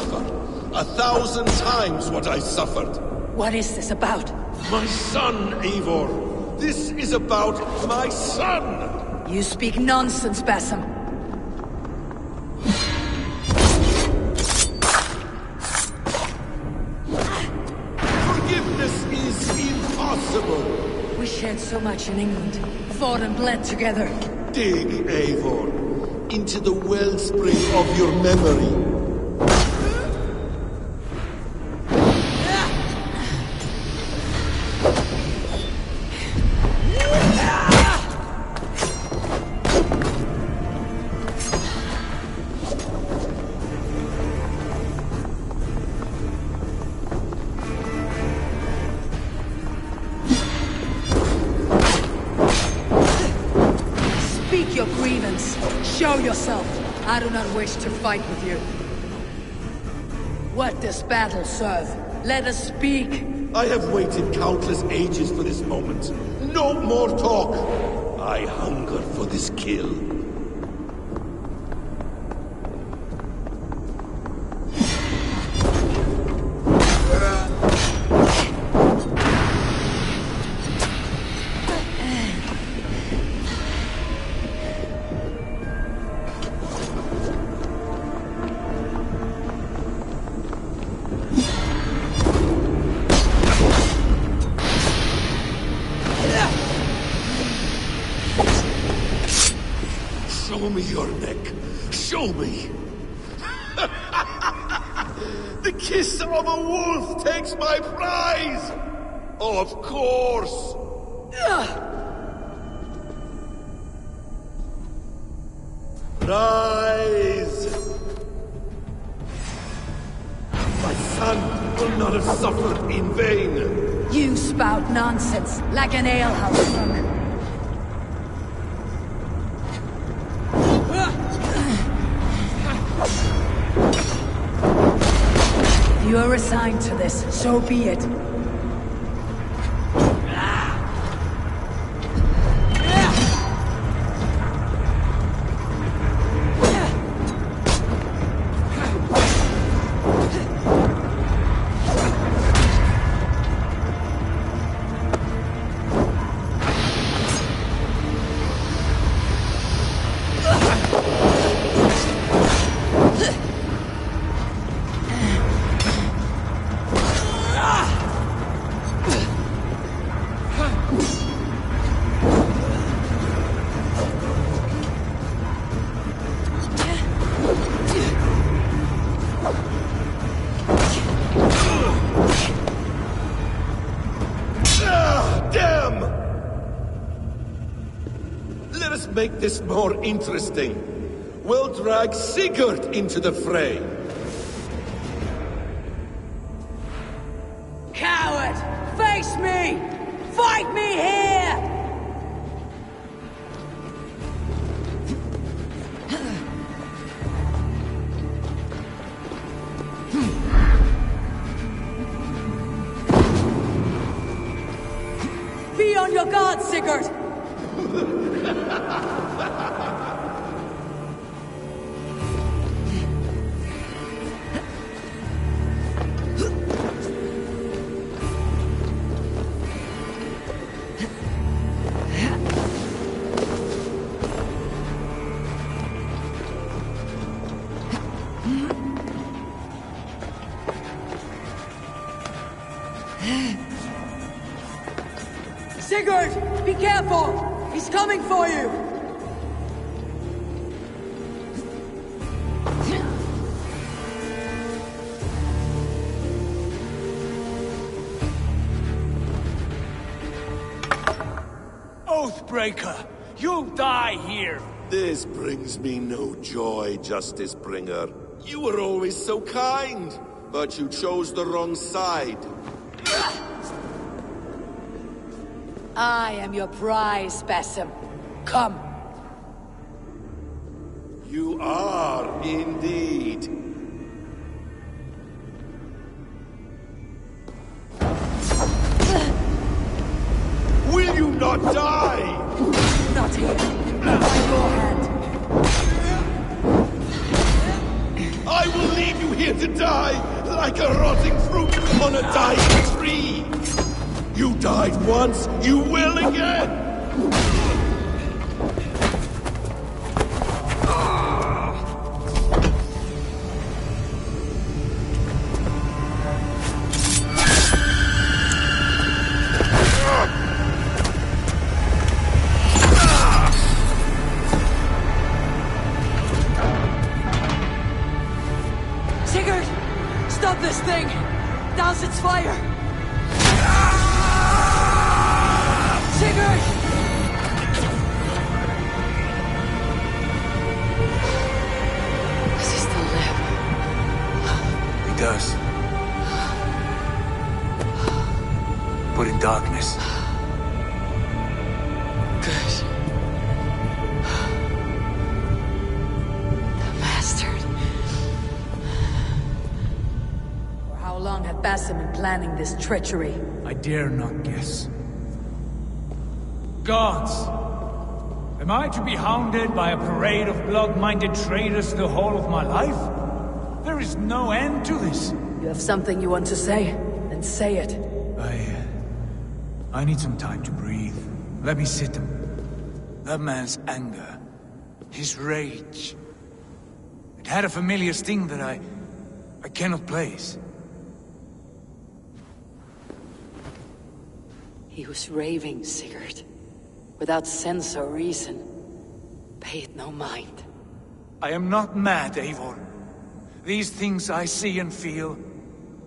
suffer. 1,000 times what I suffered. What is this about? My son, Eivor. This is about my son! You speak nonsense, Basim. Forgiveness is impossible. We shared so much in England. Fought and bled together. Dig, Eivor, into the wellspring of your memory. Speak your grievance. Show yourself. I do not wish to fight with you. What does battle serve? Let us speak. I have waited countless ages for this moment. No more talk. I hunger for this kill. Show me your neck. Show me. The kiss of a wolf takes my prize. Of course. Rise. My son will not have suffered in vain. You spout nonsense, like an alehouse drunk. You are assigned to this, so be it. Let us make this more interesting. We'll drag Sigurd into the fray. Coward! Face me! Fight me here! Be on your guard, Sigurd! Sigurd! Be careful! He's coming for you! Oathbreaker! You die here! This brings me no joy, Justice Bringer. You were always so kind, but you chose the wrong side. I am your prize, Basim. Come. You are indeed. Will you not die? Not here. By your hand. I will leave you here to die like a rotting fruit on a dying tree. You died once, you will again. Sigurd! Stop this thing! Douse its fire! Sigurd! Does he still live? He does. But in darkness. Good. The bastard. For how long had Basim been planning this treachery? I dare not guess. Gods! Am I to be hounded by a parade of blood-minded traitors the whole of my life? There is no end to this. You have something you want to say? Then say it. I need some time to breathe. Let me sit him. That man's anger, his rage. It had a familiar sting that I cannot place. He was raving, Sigurd. Without sense or reason. Pay it no mind. I am not mad, Eivor. These things I see and feel,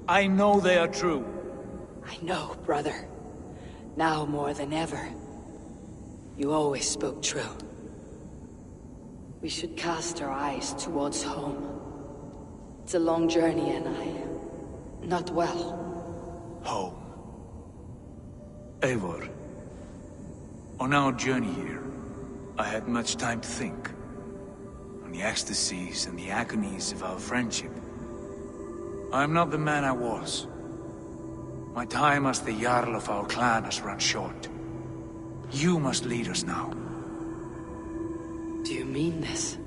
I know they are true. I know, brother. Now more than ever. You always spoke true. We should cast our eyes towards home. It's a long journey and I'm not well. Home. Eivor. On our journey here, I had much time to think. On the ecstasies and the agonies of our friendship. I am not the man I was. My time as the Jarl of our clan has run short. You must lead us now. Do you mean this?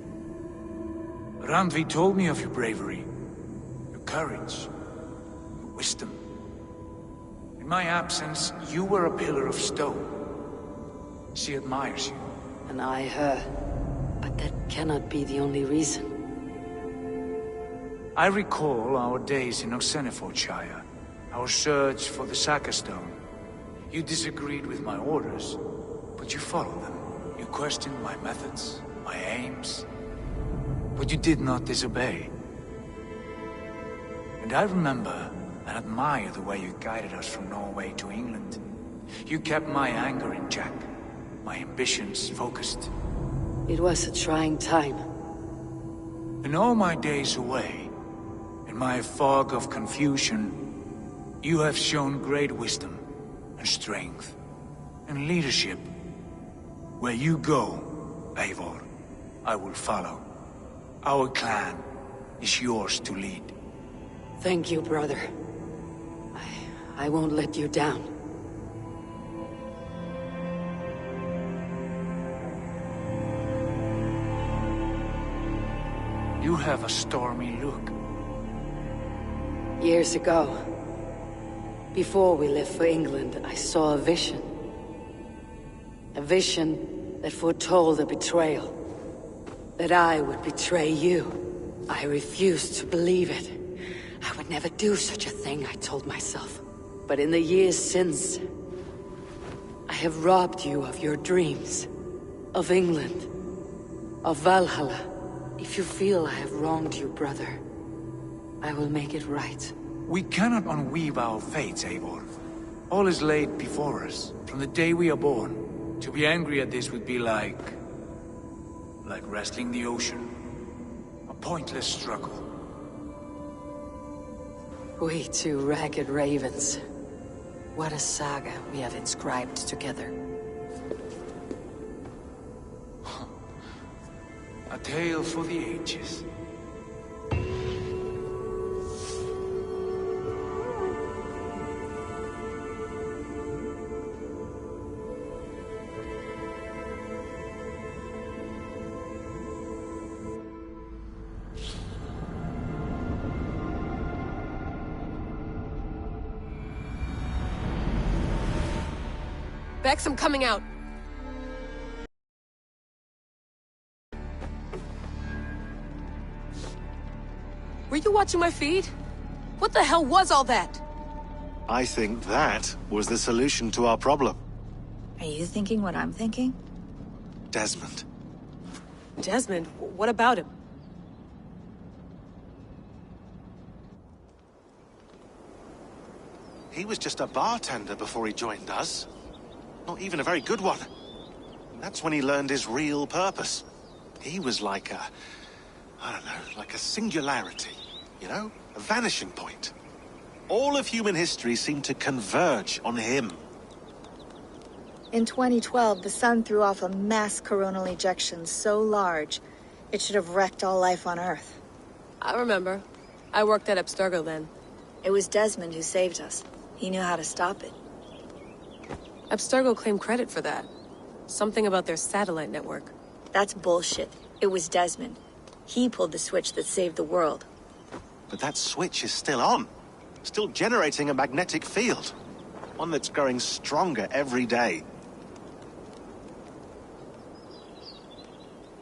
Randvi told me of your bravery, your courage, your wisdom. In my absence, you were a pillar of stone. She admires you. And I her. But that cannot be the only reason. I recall our days in Osenefordshire, our search for the Saka Stone. You disagreed with my orders, but you followed them. You questioned my methods, my aims, but you did not disobey. And I remember and admire the way you guided us from Norway to England. You kept my anger in check, my ambitions focused. It was a trying time. In all my days away, in my fog of confusion, you have shown great wisdom and strength and leadership. Where you go, Eivor, I will follow. Our clan is yours to lead. Thank you, brother. I won't let you down. You have a stormy look. Years ago, before we left for England, I saw a vision. A vision that foretold a betrayal. That I would betray you. I refused to believe it. I would never do such a thing, I told myself. But in the years since, I have robbed you of your dreams. Of England. Of Valhalla. If you feel I have wronged you, brother, I will make it right. We cannot unweave our fates, Eivor. All is laid before us, from the day we are born. To be angry at this would be like wrestling the ocean. A pointless struggle. We two ragged ravens. What a saga we have inscribed together. A tale for the ages. Bex, I'm coming out. Were you watching my feed? What the hell was all that? I think that was the solution to our problem. Are you thinking what I'm thinking? Desmond. Desmond? What about him? He was just a bartender before he joined us. Not even a very good one. That's when he learned his real purpose. He was like a... I don't know, like a singularity. You know? A vanishing point. All of human history seemed to converge on him. In 2012, the sun threw off a mass coronal ejection so large, it should have wrecked all life on Earth. I remember. I worked at Abstergo then. It was Desmond who saved us. He knew how to stop it. Abstergo claimed credit for that. Something about their satellite network. That's bullshit. It was Desmond. He pulled the switch that saved the world. But that switch is still on. Still generating a magnetic field. One that's growing stronger every day.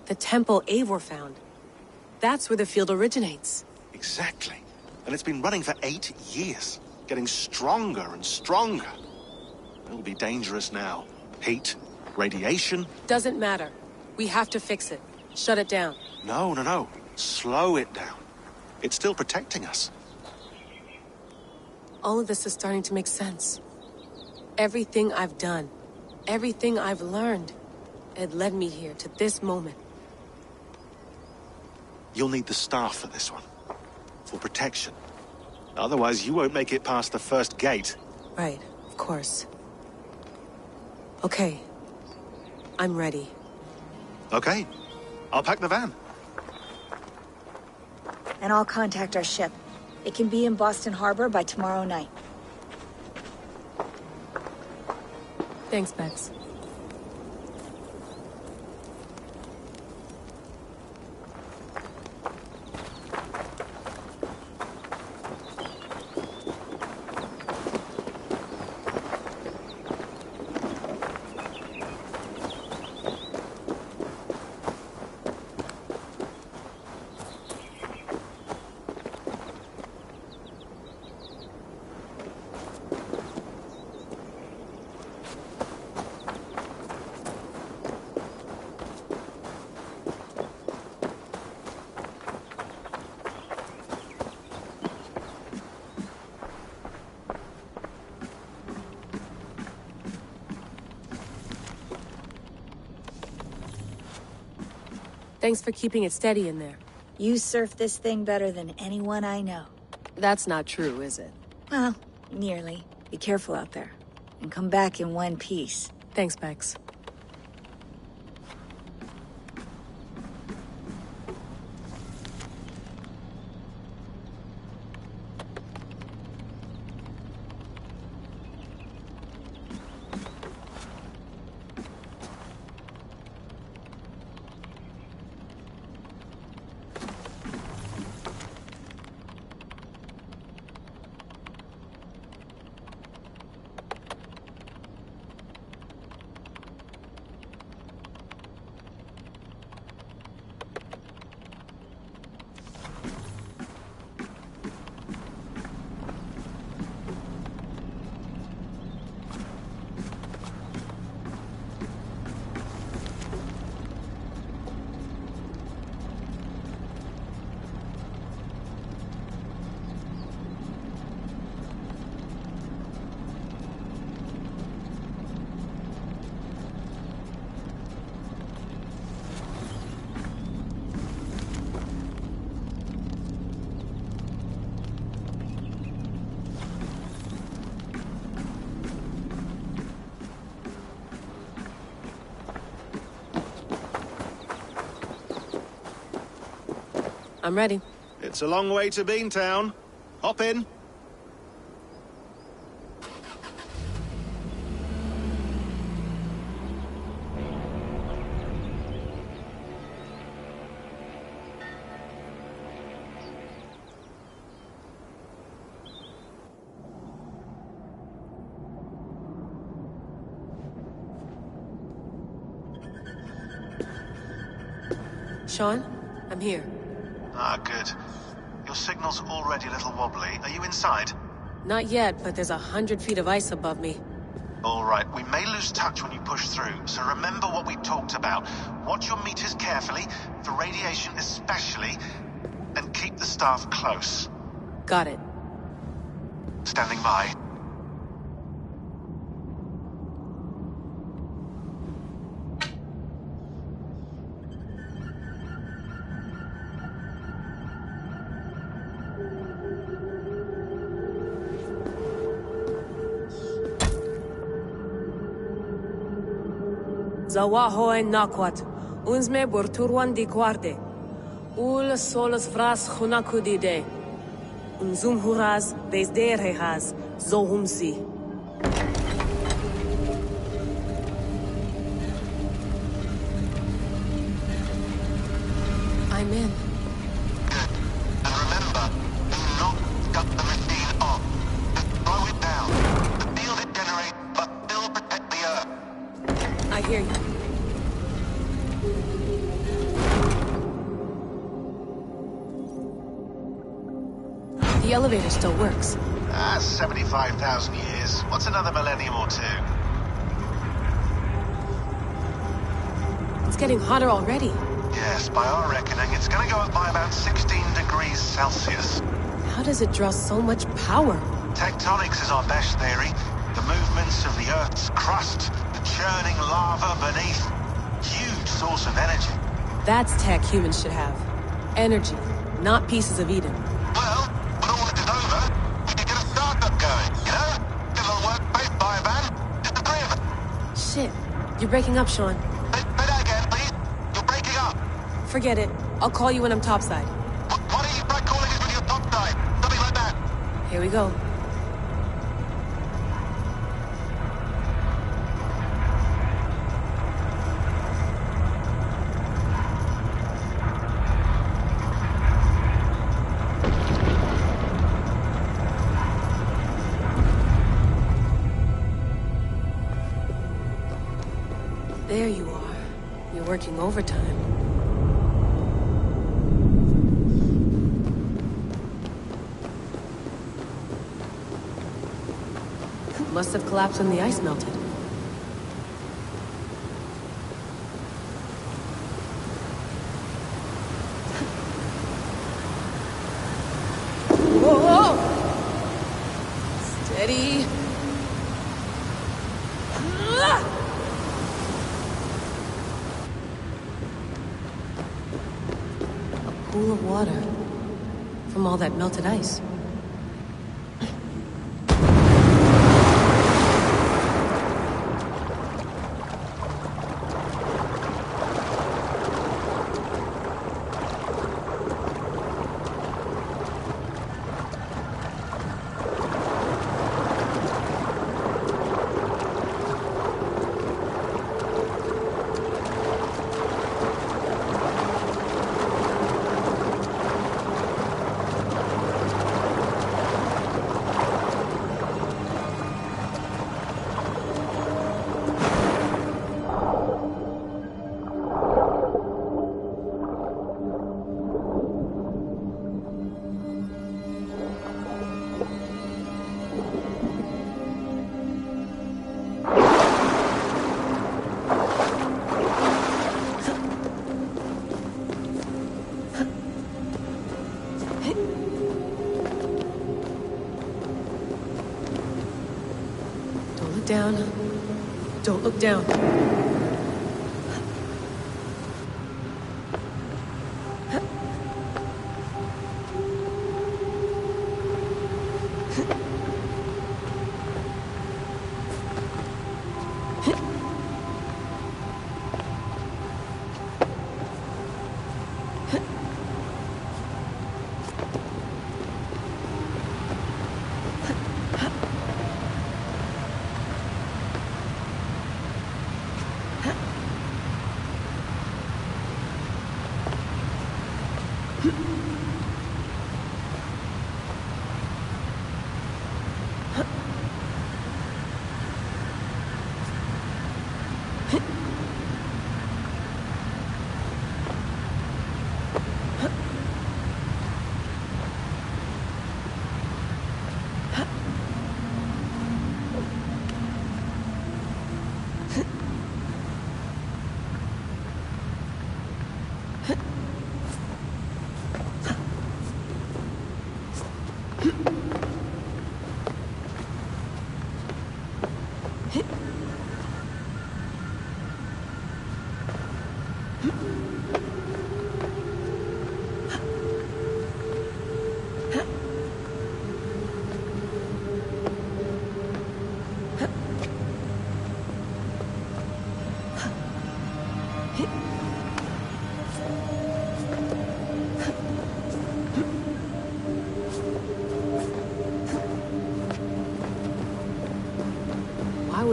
The temple Eivor found. That's where the field originates. Exactly. And it's been running for 8 years. Getting stronger and stronger. It'll be dangerous now. Heat, radiation. Doesn't matter. We have to fix it. Shut it down. No. Slow it down. It's still protecting us. All of this is starting to make sense. Everything I've done, everything I've learned, it led me here to this moment. You'll need the staff for this one. For protection. Otherwise, you won't make it past the first gate. Right, of course. Okay. I'm ready. Okay. I'll pack the van. And I'll contact our ship. It can be in Boston Harbor by tomorrow night. Thanks, Bex. Thanks for keeping it steady in there. You surf this thing better than anyone I know. That's not true, is it? Well, nearly. Be careful out there. And come back in one piece. Thanks, Bex. I'm ready. It's a long way to Beantown. Hop in. Sean, I'm here. Ah, good. Your signal's already a little wobbly. Are you inside? Not yet, but there's 100 feet of ice above me. All right, we may lose touch when you push through, so remember what we talked about. Watch your meters carefully, for radiation especially, and keep the staff close. Got it. Standing by. Zawaho en nakwat, unzme burturwan di guarde. Ul solos vras hunakudide. Unzum huraz, desderehaz, zohumsi. I'm in. Good. And remember, do not cut the machine off. Just slow it down. The field it generates, but still protect the Earth. I hear you. The elevator still works. 75,000 years. What's another millennium or two? It's getting hotter already. Yes, by our reckoning, it's gonna go up by about 16 degrees Celsius. How does it draw so much power? Tectonics is our best theory. The movements of the Earth's crust, the churning lava beneath. Huge source of energy. That's tech humans should have. Energy, not pieces of Eden. Well, when all this is over, we could get a startup going, you know? Get a little workspace, buy a van, just the three of us. Shit. You're breaking up, Sean. Say that again, please. You're breaking up. Forget it. I'll call you when I'm topside. Why don't you try calling us when you're topside? Something like that. Here we go. There you are. You're working overtime. Must have collapsed when the ice melted. Whoa! Steady. A pool of water from all that melted ice. Down. Don't look down.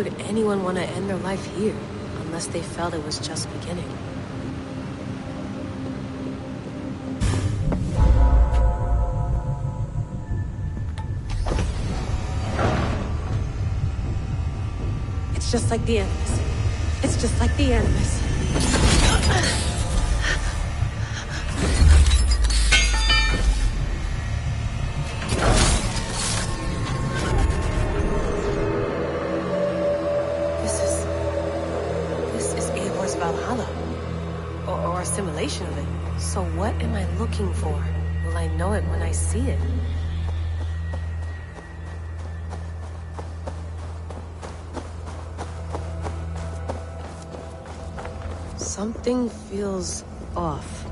would anyone want to end their life here, unless they felt it was just beginning? It's just like the Animus. It's just like the Animus. This is Eivor's Valhalla. Or a simulation of it. So what am I looking for? Will I know it when I see it? Something feels off.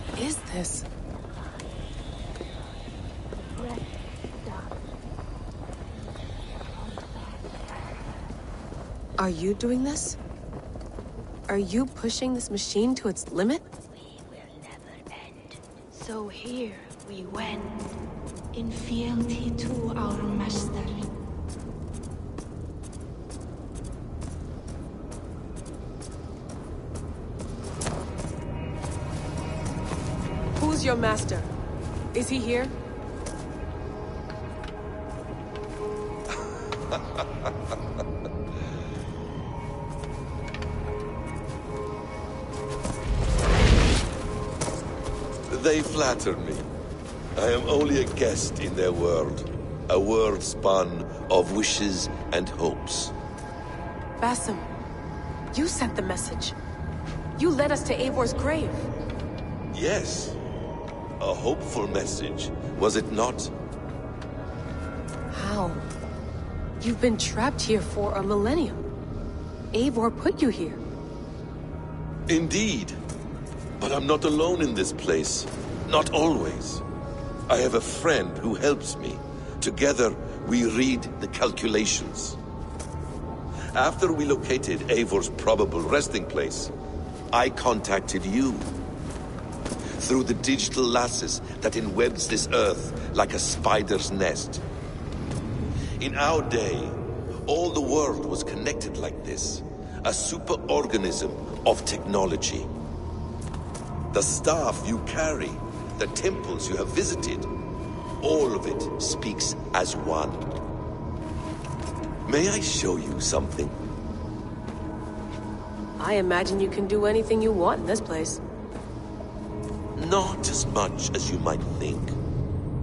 What is this? Are you doing this? Are you pushing this machine to its limit? So here we went, in fealty to our master. Who's your master? Is he here? They flatter me. I am only a guest in their world. A world spun of wishes and hopes. Basim, you sent the message. You led us to Eivor's grave. Yes. A hopeful message, was it not? How? You've been trapped here for a millennium. Eivor put you here. Indeed. But I'm not alone in this place. Not always. I have a friend who helps me. Together, we read the calculations. After we located Eivor's probable resting place, I contacted you. Through the digital lasses that enwebs this earth like a spider's nest. In our day, all the world was connected like this. A superorganism of technology. The staff you carry, the temples you have visited, all of it speaks as one. May I show you something? I imagine you can do anything you want in this place. Not as much as you might think.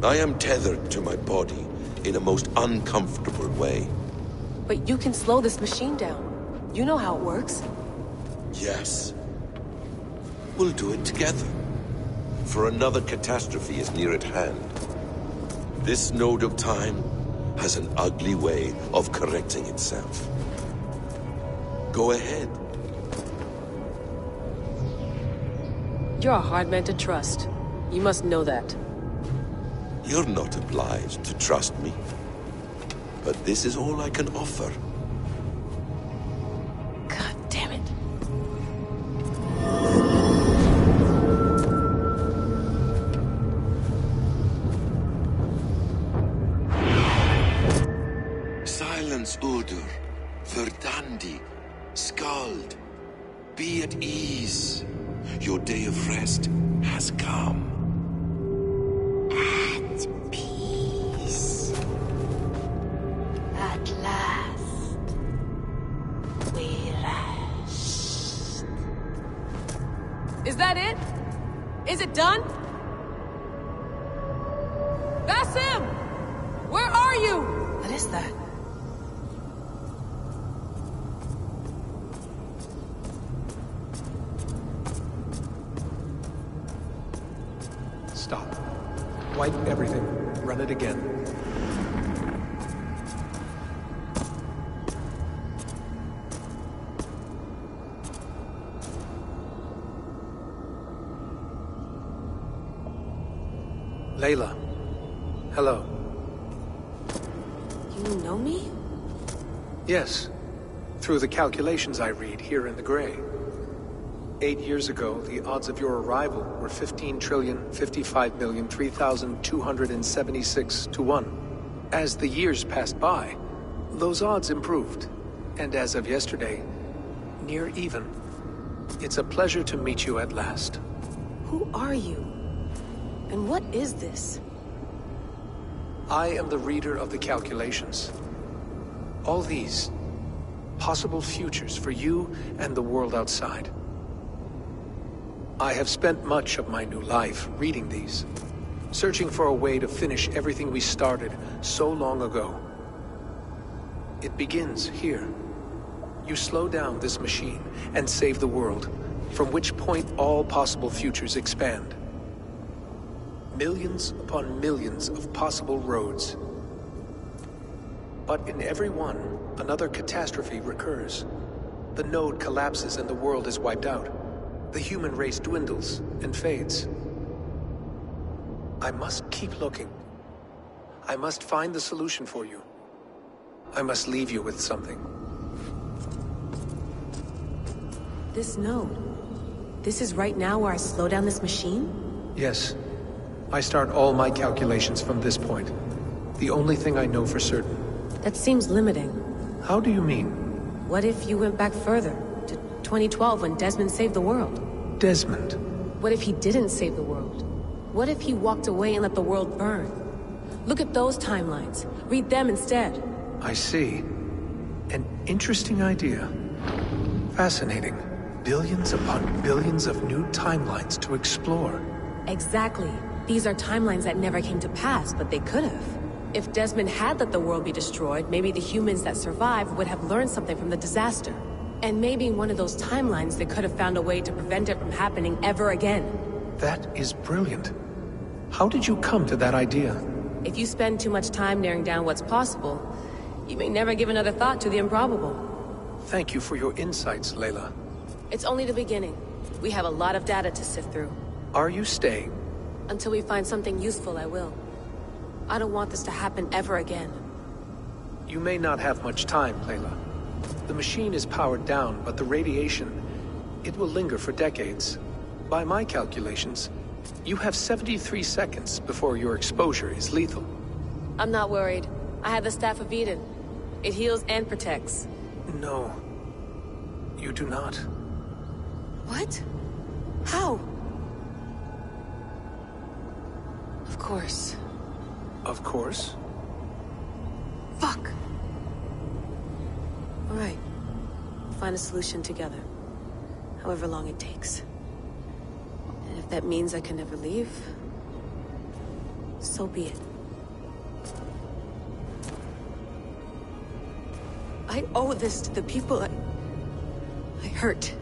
I am tethered to my body in a most uncomfortable way. But you can slow this machine down. You know how it works. Yes. We'll do it together. For another catastrophe is near at hand. This node of time has an ugly way of correcting itself. Go ahead. You're a hard man to trust. You must know that. You're not obliged to trust me. But this is all I can offer. God damn it. Silence, Udur. Verdandi. Skald. Be at ease. Your day of rest has come. At peace. At last. We rest. Is that it? Is it done? Basim! Where are you? What is that? Stop. Wipe everything. Run it again. Layla. Hello. You know me? Yes. Through the calculations I read here in the gray. 8 years ago, the odds of your arrival were 15,055,003,276 to 1. As the years passed by, those odds improved. And as of yesterday, near even. It's a pleasure to meet you at last. Who are you? And what is this? I am the reader of the calculations. All these, possible futures for you and the world outside. I have spent much of my new life reading these, searching for a way to finish everything we started so long ago. It begins here. You slow down this machine and save the world, from which point all possible futures expand. Millions upon millions of possible roads. But in every one, another catastrophe recurs. The node collapses and the world is wiped out. The human race dwindles and fades. I must keep looking. I must find the solution for you. I must leave you with something. This node. This is right now where I slow down this machine? Yes. I start all my calculations from this point. The only thing I know for certain. That seems limiting. How do you mean? What if you went back further, to 2012 when Desmond saved the world? Desmond? What if he didn't save the world? What if he walked away and let the world burn? Look at those timelines. Read them instead. I see. An interesting idea. Fascinating. Billions upon billions of new timelines to explore. Exactly. These are timelines that never came to pass, but they could have. If Desmond had let the world be destroyed, maybe the humans that survived would have learned something from the disaster. And maybe in one of those timelines they could have found a way to prevent it from happening ever again. That is brilliant. How did you come to that idea? If you spend too much time narrowing down what's possible, you may never give another thought to the improbable. Thank you for your insights, Layla. It's only the beginning. We have a lot of data to sift through. Are you staying? Until we find something useful, I will. I don't want this to happen ever again. You may not have much time, Layla. The machine is powered down, but the radiation, it will linger for decades. By my calculations, you have 73 seconds before your exposure is lethal. I'm not worried. I have the Staff of Eden. It heals and protects. No. You do not. What? How? Of course. Of course. Fuck! Alright. Find a solution together. However long it takes. And if that means I can never leave, so be it. I owe this to the people I hurt.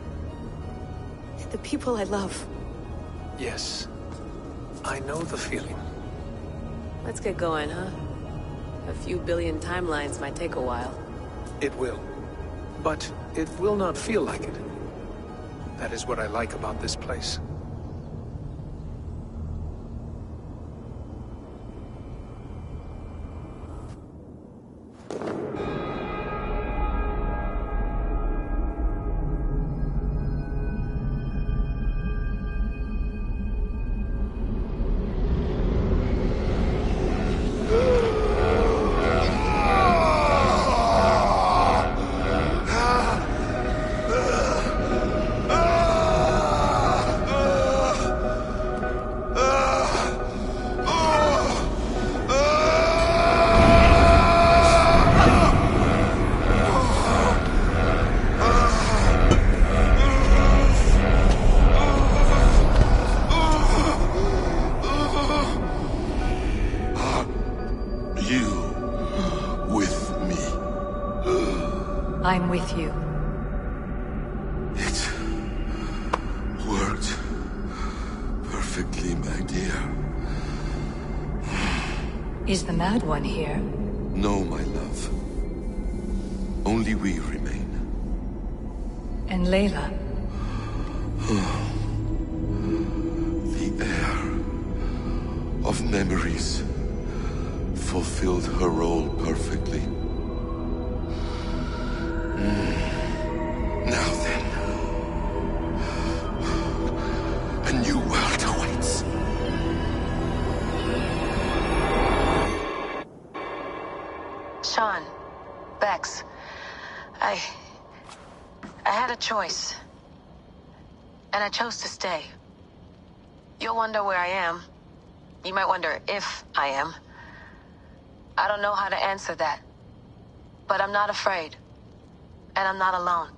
The people I love. Yes. I know the feeling. Let's get going, huh? A few billion timelines might take a while. It will. But it will not feel like it. That is what I like about this place. I'm with you. It worked perfectly, my dear. Is the Mad One here? No, my love. Only we remain. And Layla? The air of memories fulfilled her role perfectly. Now then, Sean, Bex, I had a choice. And I chose to stay. You'll wonder where I am. You might wonder if I am. I don't know how to answer that. But I'm not afraid. And I'm not alone.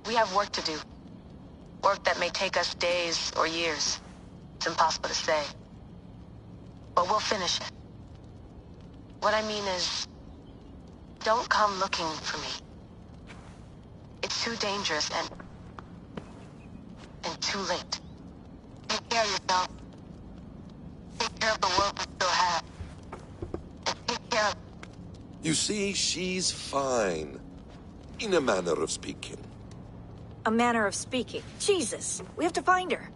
We have work to do. Work that may take us days or years. It's impossible to say. But we'll finish it. What I mean is, don't come looking for me. It's too dangerous and too late. Take care of yourself. Take care of the world we still have. And take care of... You see, she's fine. In a manner of speaking. A manner of speaking. Jesus, we have to find her.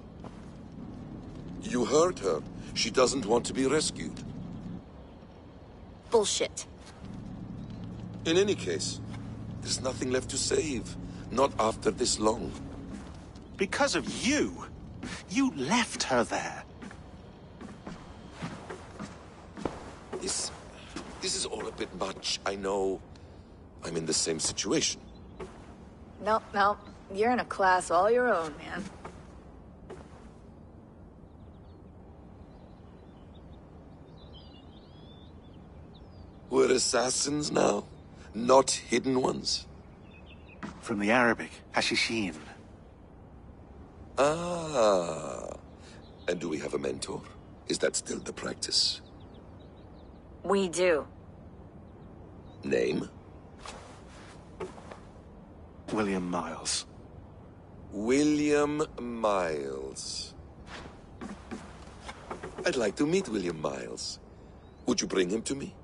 You heard her. She doesn't want to be rescued. Bullshit. In any case, there's nothing left to save. Not after this long. Because of you. You left her there. This is all a bit much. I know. I'm in the same situation. Nope. You're in a class all your own, man. We're assassins now? Not hidden ones? From the Arabic, Hashishin. Ah. And do we have a mentor? Is that still the practice? We do. Name? William Miles. William Miles. I'd like to meet William Miles. Would you bring him to me?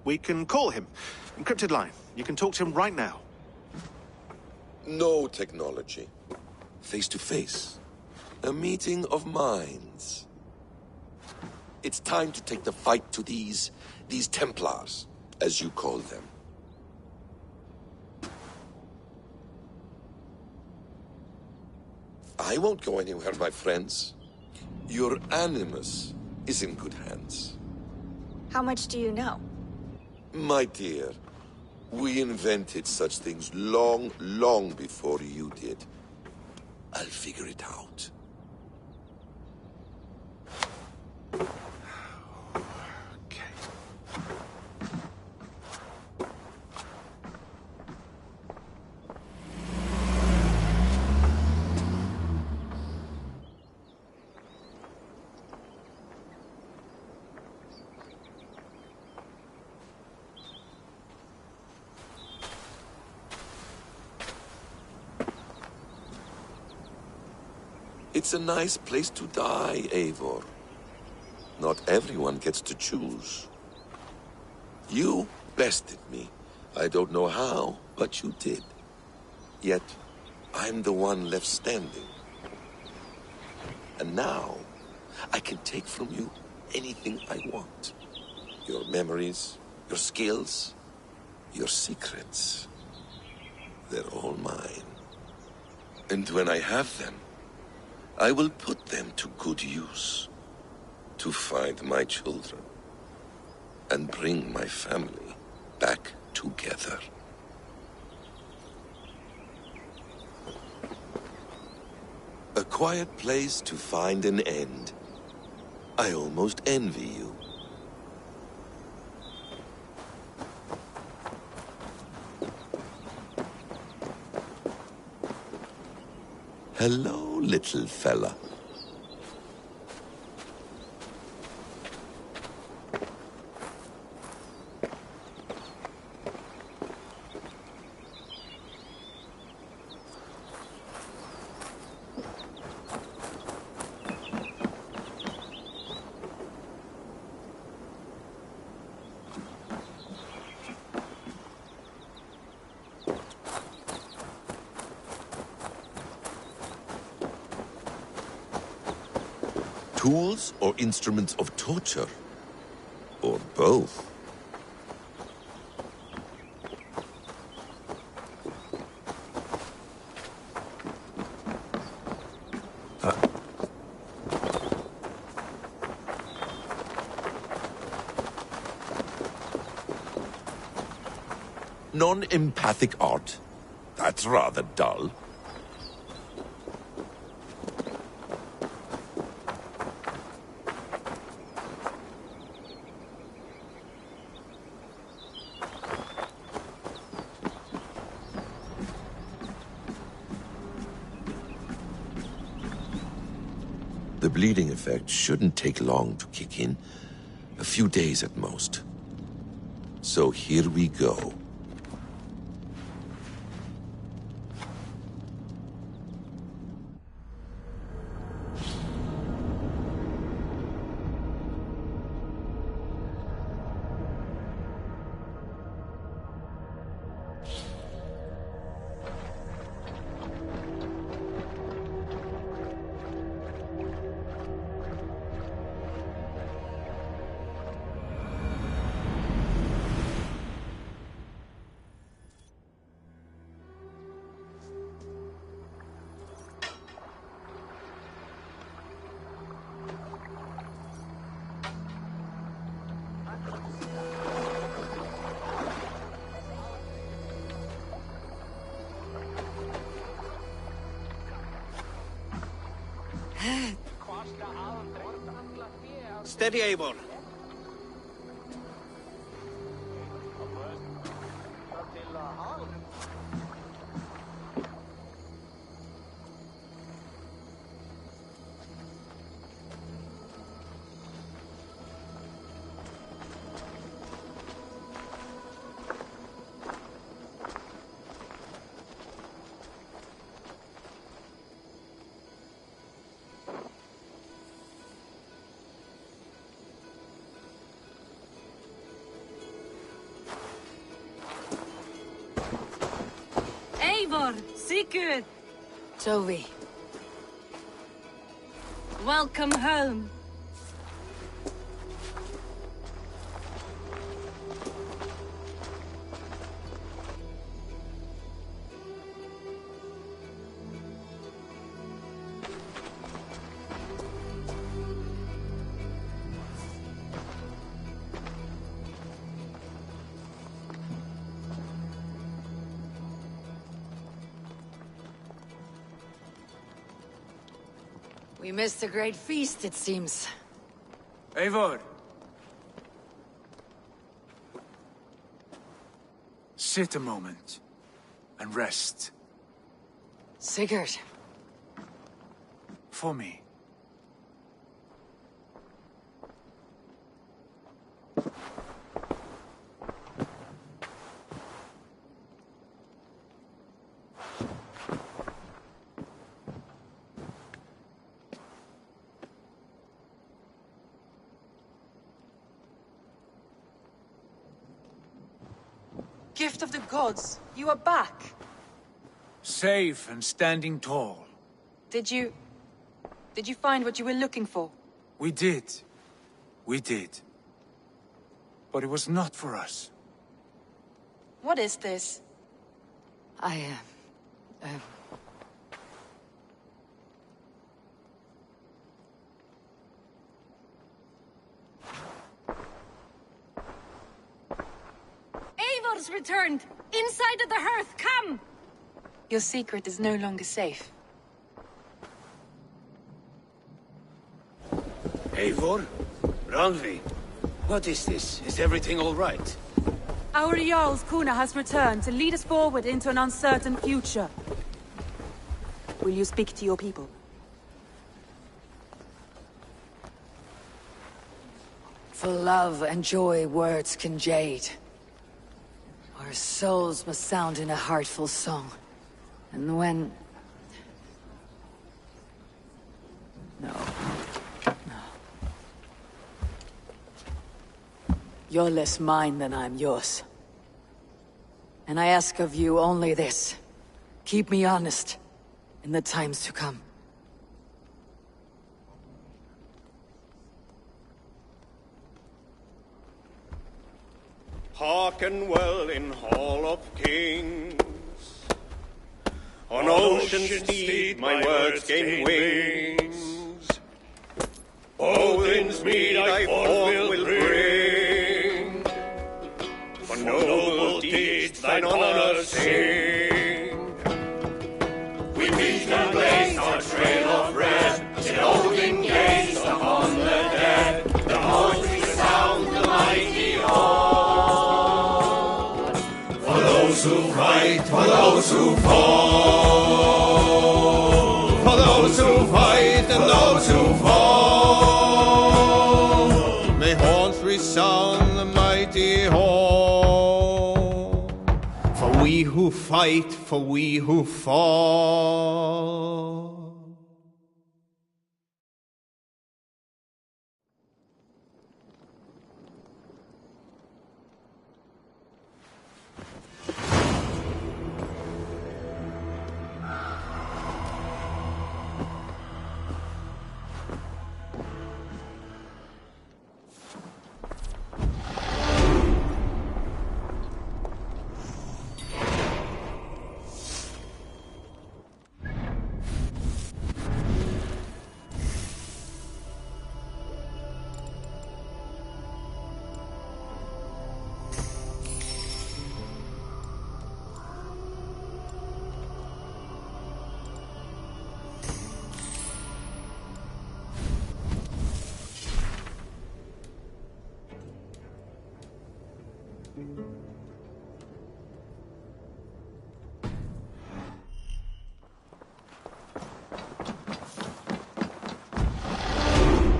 We can call him. Encrypted line. You can talk to him right now. No technology. Face to face. A meeting of minds. It's time to take the fight to these Templars, as you call them. I won't go anywhere, my friends. Your animus is in good hands. How much do you know? My dear, we invented such things long, long before you did. I'll figure it out. It's a nice place to die, Eivor. Not everyone gets to choose. You bested me. I don't know how, but you did. Yet, I'm the one left standing. And now, I can take from you anything I want. Your memories, your skills, your secrets. They're all mine. And when I have them, I will put them to good use. To find my children. And bring my family back together. A quiet place to find an end. I almost envy you. Hello, little fella. Tools or instruments of torture? Or both? Non-empathic art? That's rather dull. The bleeding effect shouldn't take long to kick in. A few days at most. So here we go. Steady, Eivor. Eivor, Sigurd, Tovi. welcome home. We missed a great feast, it seems. Eivor! Sit a moment and rest. Sigurd. For me. Gift of the gods, you are back. Safe and standing tall. Did you find what you were looking for? We did. We did. But it was not for us. What is this? Eivor's returned! Inside of the hearth, come! Your secret is no longer safe. Eivor? Randvi? What is this? Is everything all right? Our Jarl's Kuna has returned to lead us forward into an uncertain future. Will you speak to your people? For love and joy words can jade. Our souls must sound in a heartful song. And when... No. You're less mine than I'm yours. And I ask of you only this. Keep me honest in the times to come. Hearken well in Hall of Kings. On ocean steed my words gain wings. Odin's mead I forth will bring. For noble deeds thy thine honor sing. We beat and blaze our trail of red, till Odin gazed upon the dead. The voice resound the mighty horn. For those who fight, for those who fall, for those who fight and those who fall, may horns resound the mighty horn. For we who fight, for we who fall.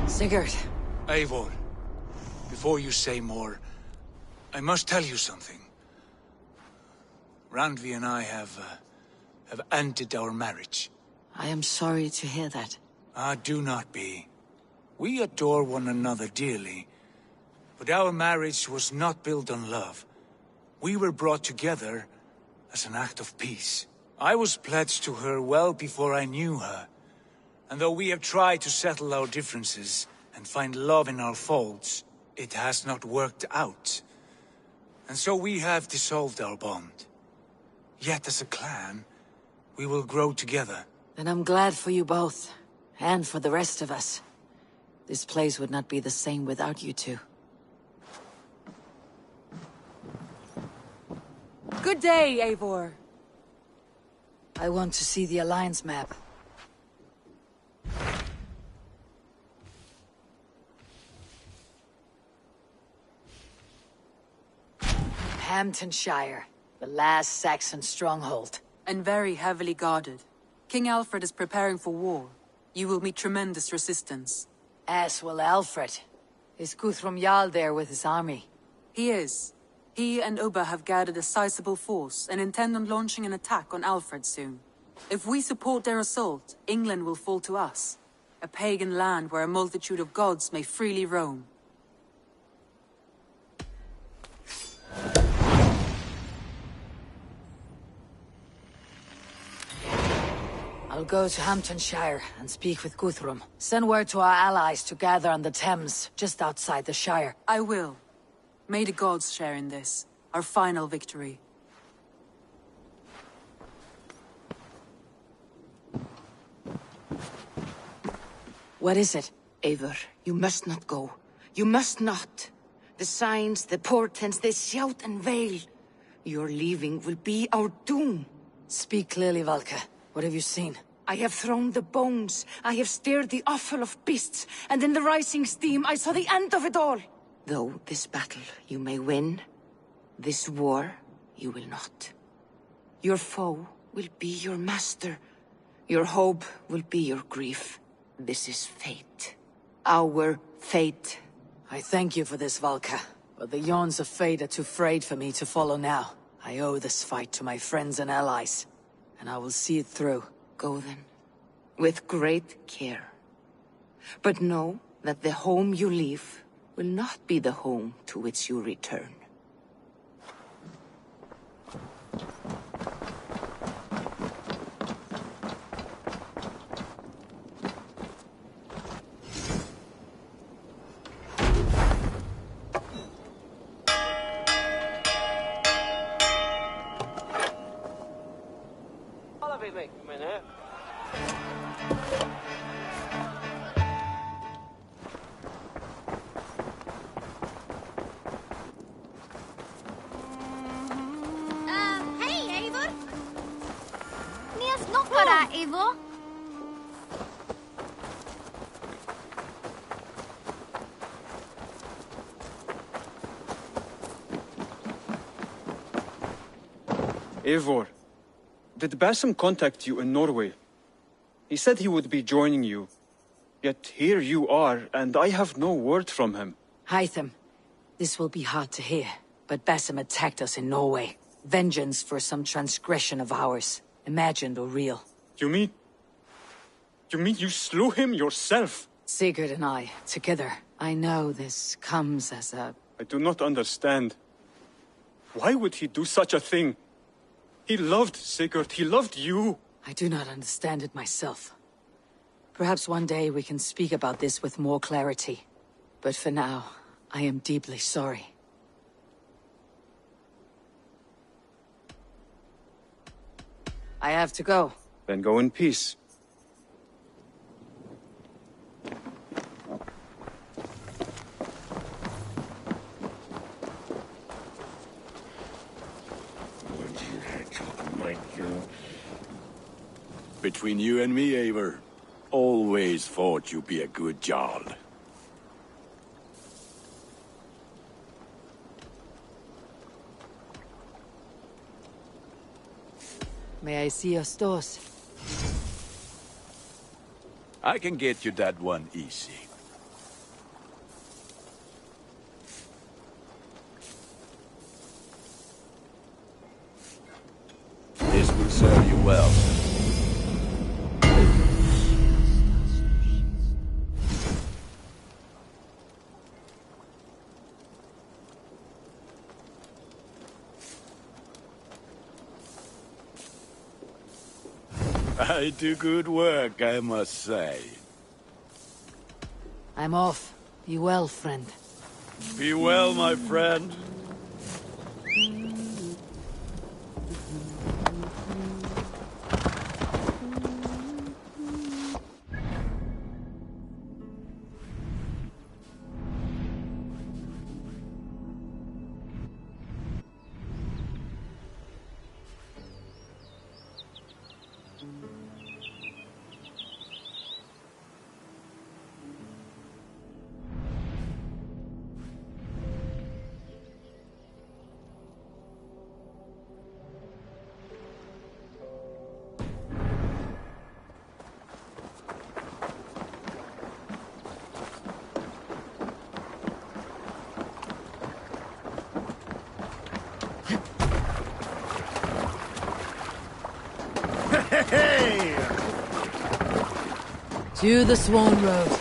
Sigurd. Eivor, before you say more, I must tell you something. Randvi and I have ended our marriage. I am sorry to hear that. Ah, do not be. We adore one another dearly, but our marriage was not built on love. We were brought together as an act of peace. I was pledged to her well before I knew her, and though we have tried to settle our differences and find love in our faults, it has not worked out. And so we have dissolved our bond. Yet as a clan, we will grow together. Then I'm glad for you both, and for the rest of us. This place would not be the same without you two. Good day, Eivor. I want to see the Alliance map. Hamptonshire, the last Saxon stronghold. And very heavily guarded. King Alfred is preparing for war. You will meet tremendous resistance. As will Alfred. Is Guthrum Jarl there with his army? He is. He and Ubba have gathered a sizable force and intend on launching an attack on Alfred soon. If we support their assault, England will fall to us. A pagan land where a multitude of gods may freely roam. I'll go to Hamptonshire and speak with Guthrum. Send word to our allies to gather on the Thames, just outside the Shire. I will. May the gods share in this, our final victory. What is it? Eivor, you must not go. You must not. The signs, the portents, they shout and wail. Your leaving will be our doom. Speak clearly, Valka. What have you seen? I have thrown the bones. I have stirred the offal of beasts. And in the rising steam, I saw the end of it all. Though this battle you may win, this war you will not. Your foe will be your master. Your hope will be your grief. This is fate. Our fate. I thank you for this, Valka. But the yawns of fate are too frayed for me to follow now. I owe this fight to my friends and allies. And I will see it through. Go then. With great care. But know that the home you leave will not be the home to which you return. right, Eivor? Eivor, did Basim contact you in Norway? He said he would be joining you. Yet here you are, and I have no word from him. Hytham, this will be hard to hear, but Basim attacked us in Norway. Vengeance for some transgression of ours, imagined or real. You mean you slew him yourself? Sigurd and I, together. I know this comes as a... I do not understand. Why would he do such a thing? He loved Sigurd, he loved you. I do not understand it myself. Perhaps one day we can speak about this with more clarity. But for now, I am deeply sorry. I have to go. Then go in peace. Between you and me, Eivor, always thought you'd be a good Jarl. May I see your stores? I can get you that one easy. This will serve you well. I do good work, I must say. I'm off. Be well, friend. Be well, my friend. Hey! To the Swan Road.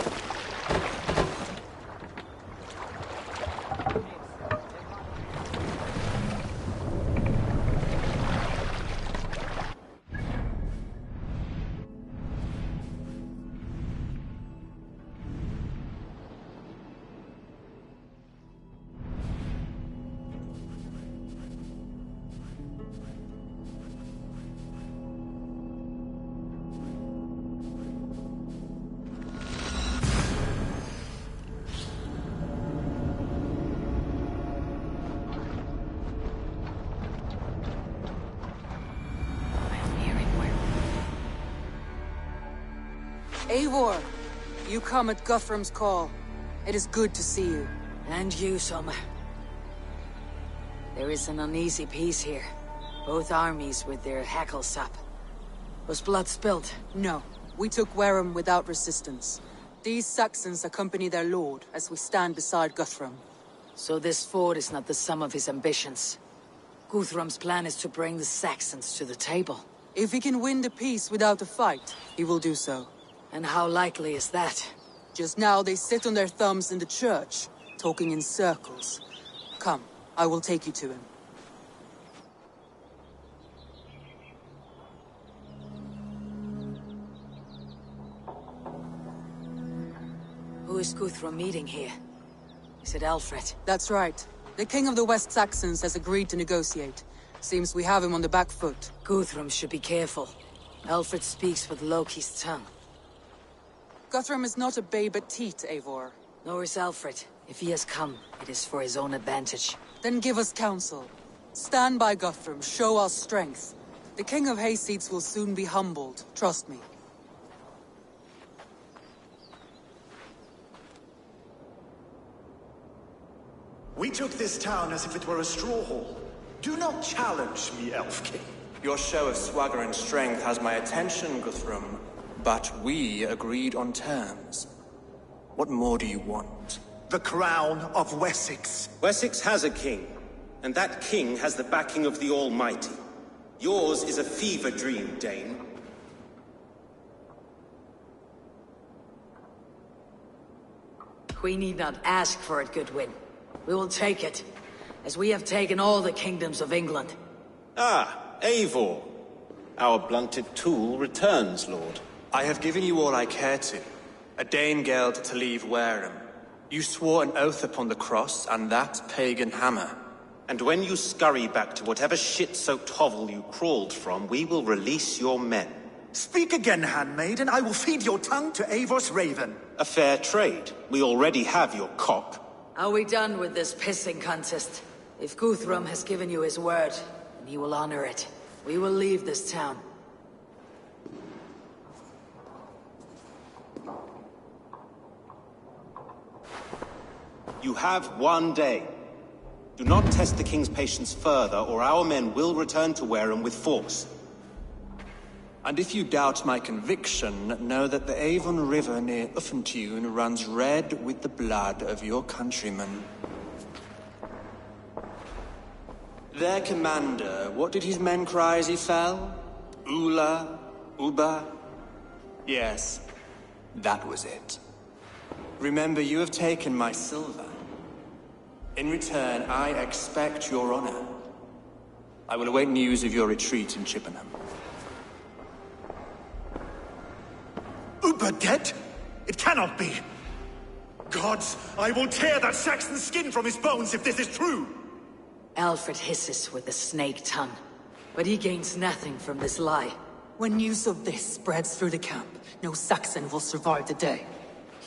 Eivor, you come at Guthrum's call. It is good to see you. And you, Soma. There is an uneasy peace here. Both armies with their hackles up. Was blood spilled? No. We took Wareham without resistance. These Saxons accompany their lord as we stand beside Guthrum. So this fort is not the sum of his ambitions. Guthrum's plan is to bring the Saxons to the table. If he can win the peace without a fight, he will do so. And how likely is that? Just now they sit on their thumbs in the church, talking in circles. Come, I will take you to him. Who is Guthrum meeting here? Is it Alfred? That's right. The king of the West Saxons has agreed to negotiate. Seems we have him on the back foot. Guthrum should be careful. Alfred speaks with Loki's tongue. Guthrum is not a babe at teat, Eivor. Nor is Alfred. If he has come, it is for his own advantage. Then give us counsel. Stand by Guthrum, show our strength. The King of Hayseeds will soon be humbled, trust me. We took this town as if it were a straw hall. Do not challenge me, Elf King. Your show of swagger and strength has my attention, Guthrum. But we agreed on terms. What more do you want? The crown of Wessex. Wessex has a king, and that king has the backing of the Almighty. Yours is a fever dream, Dane. We need not ask for it, Goodwin. We will take it, as we have taken all the kingdoms of England. Ah, Eivor. Our blunted tool returns, Lord. I have given you all I care to. A Danegeld to leave Wareham. You swore an oath upon the cross, and that pagan hammer. And when you scurry back to whatever shit-soaked hovel you crawled from, we will release your men. Speak again, handmaid, and I will feed your tongue to Eivor's raven. A fair trade. We already have your cock. Are we done with this pissing contest? If Guthrum has given you his word, then he will honor it. We will leave this town. You have 1 day. Do not test the king's patience further, or our men will return to Wareham with force. And if you doubt my conviction, know that the Avon River near Uffentune runs red with the blood of your countrymen. Their commander, what did his men cry as he fell? Ula? Uba? Yes, that was it. Remember, you have taken my silver. In return, I expect your honor. I will await news of your retreat in Chippenham. Uber dead? It cannot be. Gods, I will tear that Saxon's skin from his bones if this is true. Alfred hisses with a snake tongue, but he gains nothing from this lie. When news of this spreads through the camp, no Saxon will survive the day.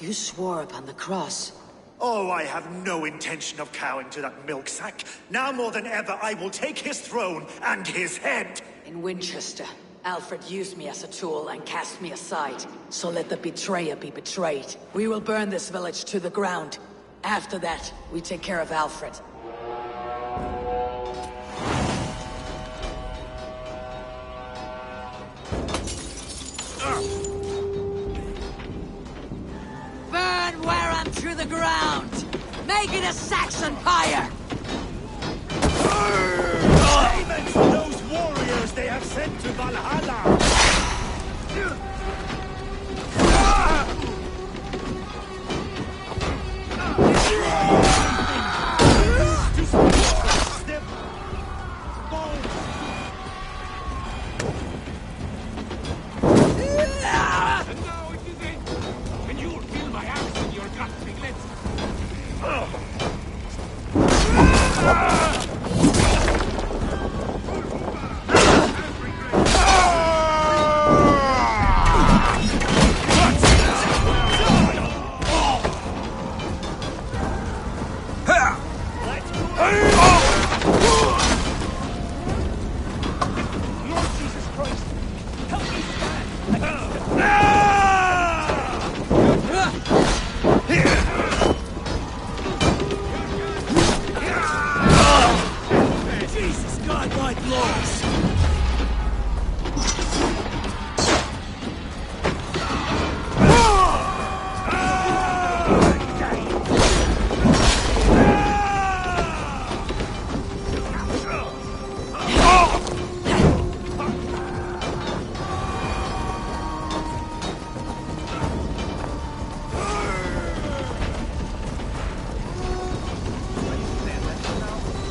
You swore upon the cross. Oh, I have no intention of cowing to that milk sack. Now more than ever, I will take his throne and his head. In Winchester, Alfred used me as a tool and cast me aside. So let the betrayer be betrayed. We will burn this village to the ground. After that, we take care of Alfred. Burn Wareham to the ground! Make it a Saxon pyre! Payment for those warriors they have sent to Valhalla!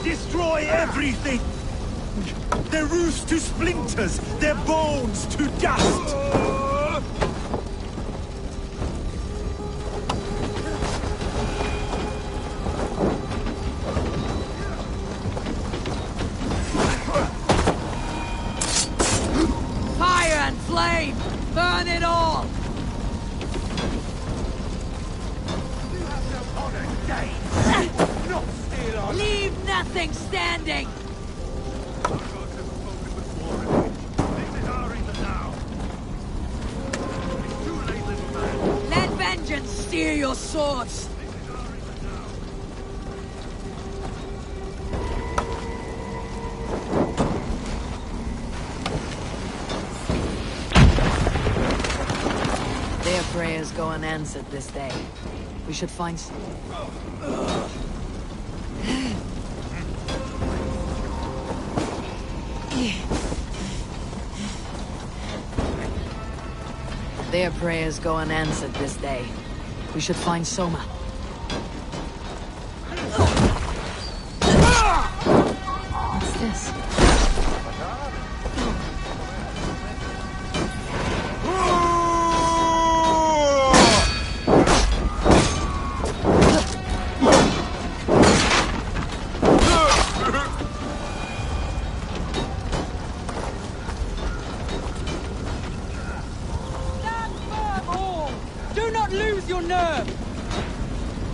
Destroy everything! Their roofs to splinters, their bones to dust! Fire and flame! Burn it all! You have no honor, Dane! Not steal our... Leave nothing standing! your swords! Their prayers go unanswered this day. We should find some... Their prayers go unanswered this day. We should find Soma. What's this?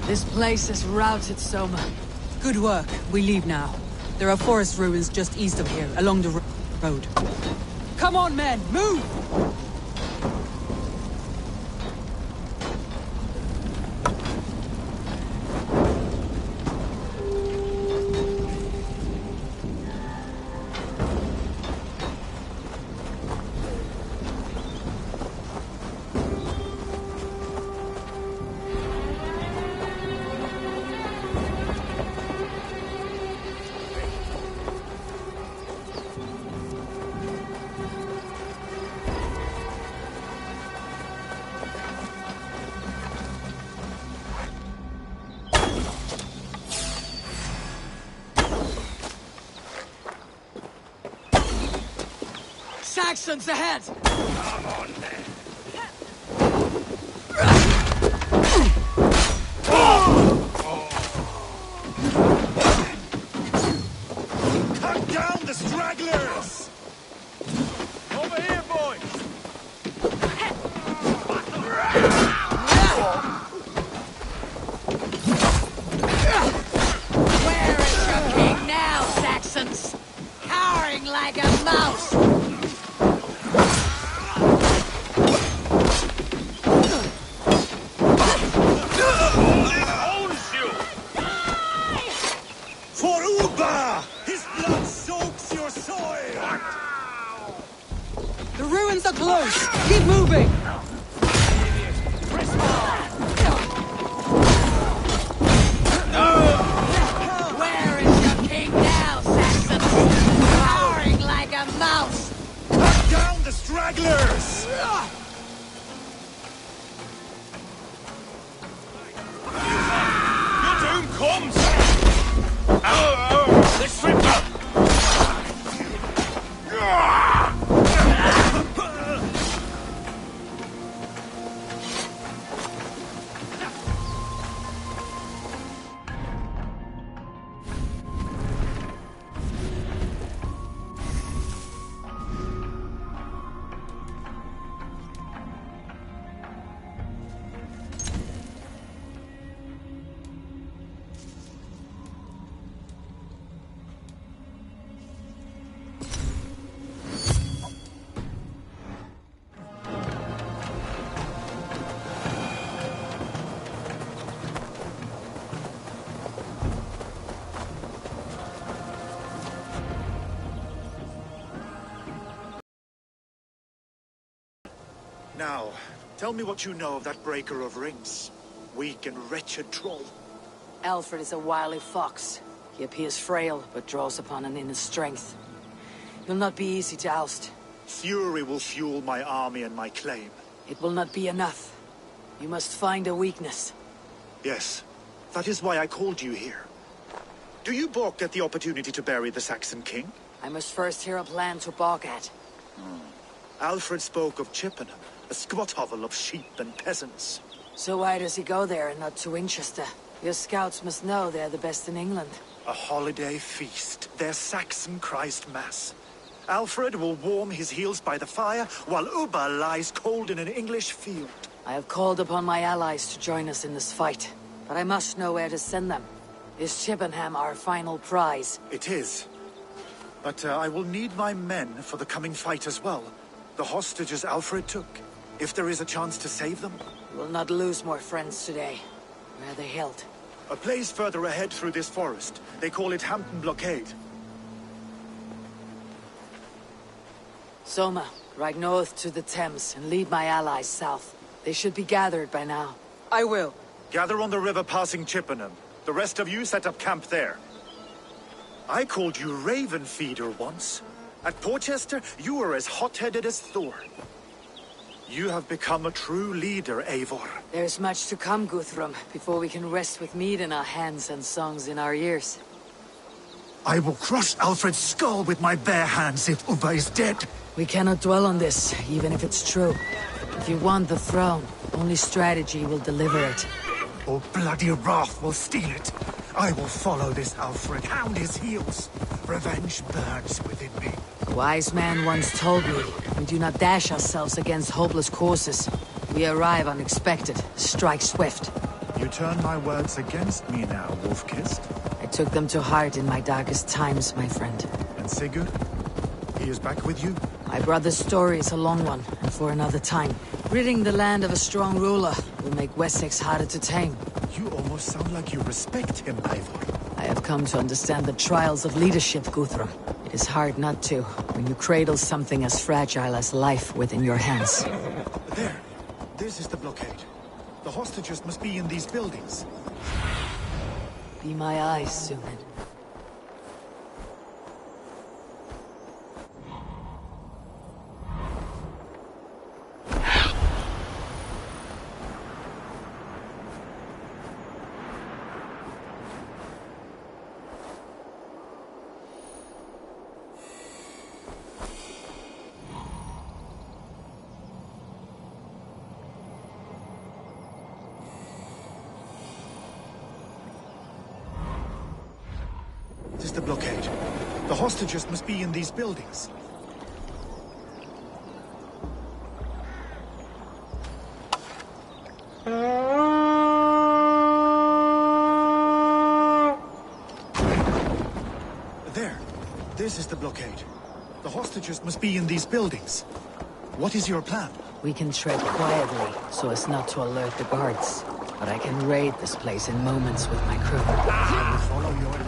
This place is routed, Soma. Good work. We leave now. There are forest ruins just east of here, along the road. Come on, men! Move! Saxons ahead! Come on, then. Cut down the stragglers! Over here, boys! Where is your king now, Saxons? Cowering like a mouse! For Uba! His blood soaks your soil! The ruins are close! Keep moving! Where is your king now, Saxons? Cowering like a mouse! Cut down the stragglers! Your doom comes! Let's strip up! Now, tell me what you know of that breaker of rings. Weak and wretched troll. Alfred is a wily fox. He appears frail, but draws upon an inner strength. He'll not be easy to oust. Fury will fuel my army and my claim. It will not be enough. You must find a weakness. Yes, that is why I called you here. Do you balk at the opportunity to bury the Saxon king? I must first hear a plan to balk at. Alfred spoke of Chippenham, a squat hovel of sheep and peasants. So why does he go there and not to Winchester? Your scouts must know they're the best in England. A holiday feast, their Saxon Christ Mass. Alfred will warm his heels by the fire, while Uba lies cold in an English field. I have called upon my allies to join us in this fight, but I must know where to send them. Is Chippenham our final prize? It is. But I will need my men for the coming fight as well. The hostages Alfred took. If there is a chance to save them. We'll not lose more friends today. Where are they held? A place further ahead through this forest. They call it Hampton Blockade. Soma, ride north to the Thames and lead my allies south. They should be gathered by now. I will. Gather on the river passing Chippenham. The rest of you set up camp there. I called you Raven Feeder once. At Porchester, you were as hot-headed as Thor. You have become a true leader, Eivor. There's much to come, Guthrum, before we can rest with mead in our hands and songs in our ears. I will crush Alfred's skull with my bare hands if Ubba is dead. We cannot dwell on this, even if it's true. If you want the throne, only strategy will deliver it. Or bloody wrath will steal it. I will follow this Alfred, hound his heels. Revenge burns within me. A wise man once told me, we do not dash ourselves against hopeless courses. We arrive unexpected, strike swift. You turn my words against me now, Wolf-Kissed. I took them to heart in my darkest times, my friend. And Sigurd? He is back with you? My brother's story is a long one, and for another time. Ridding the land of a strong ruler will make Wessex harder to tame. You almost sound like you respect him, Eivor. I have come to understand the trials of leadership, Guthrum. It is hard not to, when you cradle something as fragile as life within your hands. There. This is the blockade. The hostages must be in these buildings. Be my eyes, Sunan. This is the blockade. The hostages must be in these buildings. There. This is the blockade. The hostages must be in these buildings. What is your plan? We can tread quietly, so as not to alert the guards. But I can raid this place in moments with my crew. I will follow your lead.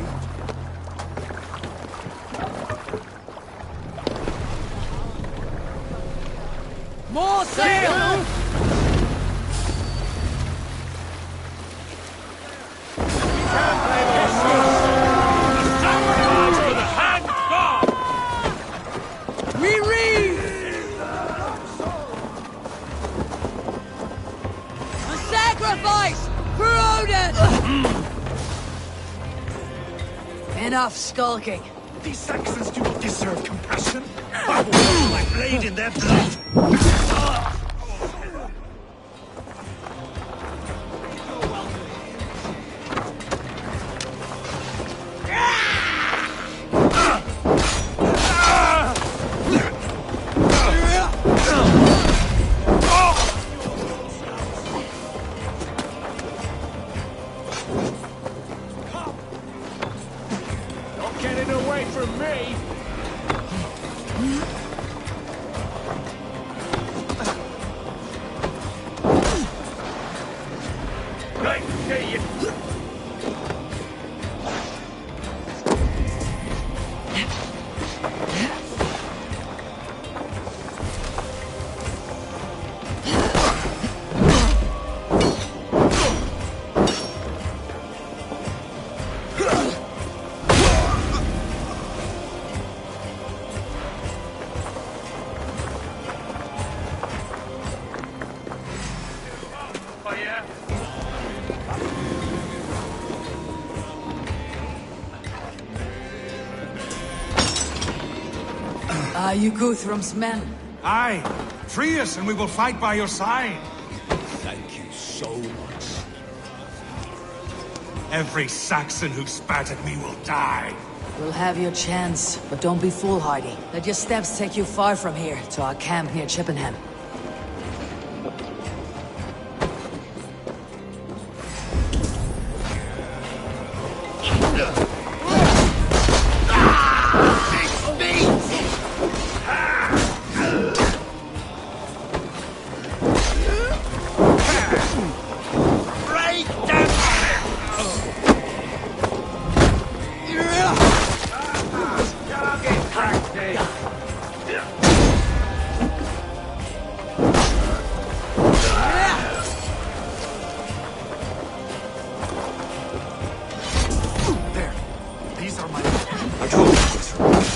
More sail! Enough skulking. These Saxons do not deserve compassion. I will put my blade in their blood. Are you Guthrum's men? Aye. Free us and we will fight by your side. Thank you so much. Every Saxon who spat at me will die. You'll have your chance, but don't be foolhardy. Let your steps take you far from here, to our camp near Chippenham.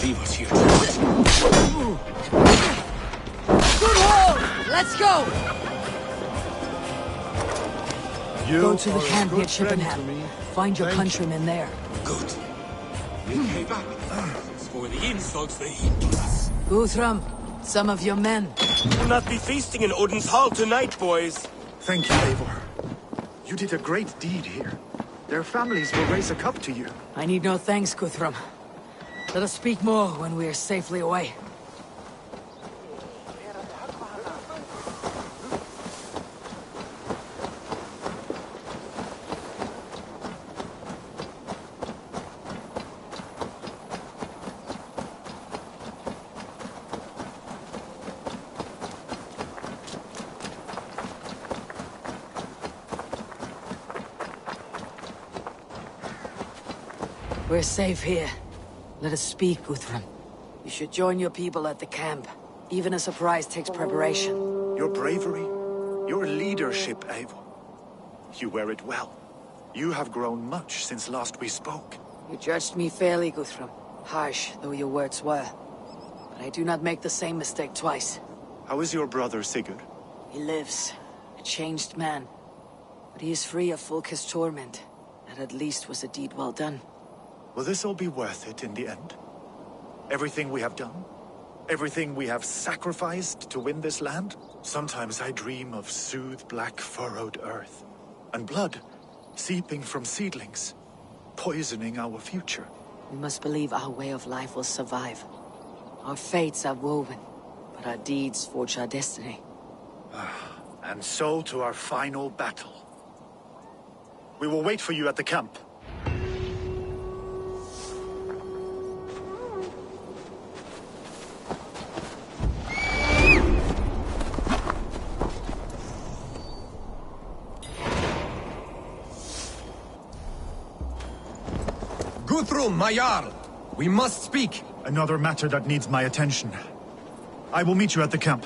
leave us here. Good hold! Let's go! Go to the camp near Chippenham. Find your countrymen there. Good. We'll pay back for the insults they heaped on us. Guthrum, some of your men. We'll not be feasting in Odin's hall tonight, boys. Thank you, Eivor. You did a great deed here. Their families will raise a cup to you. I need no thanks, Guthrum. Let us speak more when we are safely away. We're safe here. Let us speak, Guthrum. You should join your people at the camp. Even a surprise takes preparation. Your bravery, your leadership, Eivor. You wear it well. You have grown much since last we spoke. You judged me fairly, Guthrum. Harsh though your words were. But I do not make the same mistake twice. How is your brother, Sigurd? He lives. A changed man. But he is free of Fulke's torment. That at least was a deed well done. Will this all be worth it in the end? Everything we have done? Everything we have sacrificed to win this land? Sometimes I dream of soothed black furrowed earth. And blood seeping from seedlings, poisoning our future. We must believe our way of life will survive. Our fates are woven, but our deeds forge our destiny. And so to our final battle. We will wait for you at the camp. Guthrum, my Jarl! We must speak! Another matter that needs my attention. I will meet you at the camp.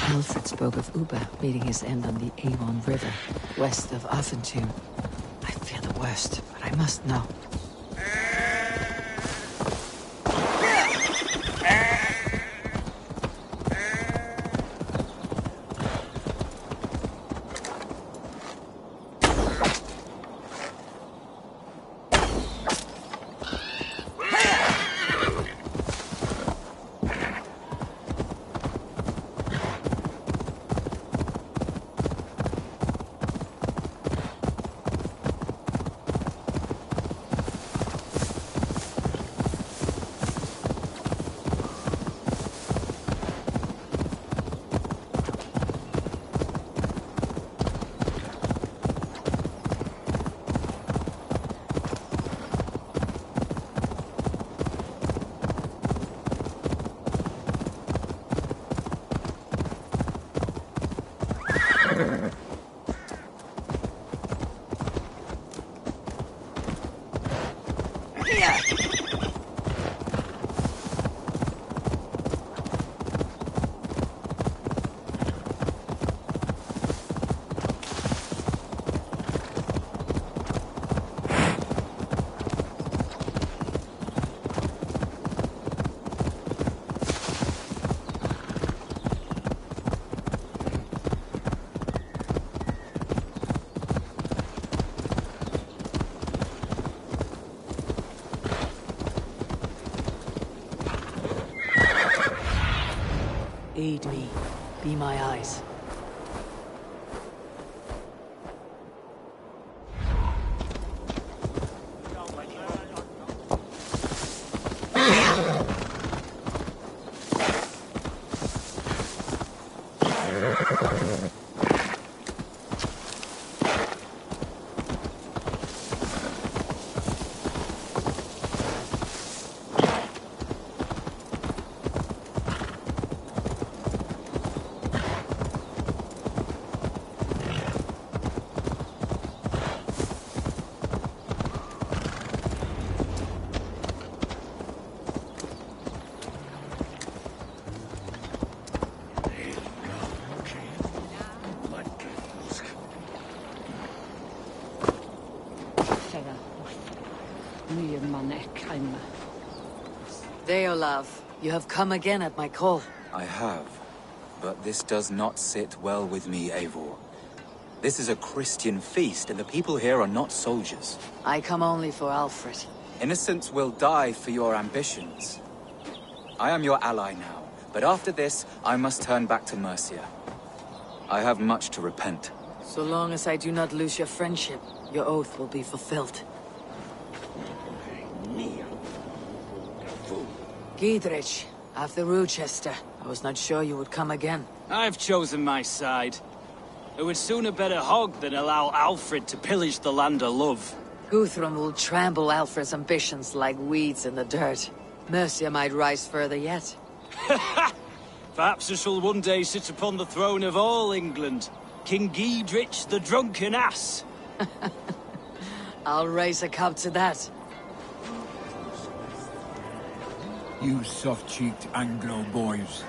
Alfred spoke of Uba meeting his end on the Avon River, west of Offentune. I fear the worst, but I must know. Aid me. Be my eyes. Deolav, you have come again at my call. I have, but this does not sit well with me, Eivor. This is a Christian feast, and the people here are not soldiers. I come only for Alfred. Innocents will die for your ambitions. I am your ally now, but after this, I must turn back to Mercia. I have much to repent. So long as I do not lose your friendship, your oath will be fulfilled. Giedrich, after Rochester, I was not sure you would come again. I've chosen my side. I would sooner bet a hog than allow Alfred to pillage the land of love. Guthrum will trample Alfred's ambitions like weeds in the dirt. Mercia might rise further yet. Perhaps I shall one day sit upon the throne of all England. King Giedrich the drunken ass. I'll raise a cup to that. You soft-cheeked Anglo boys.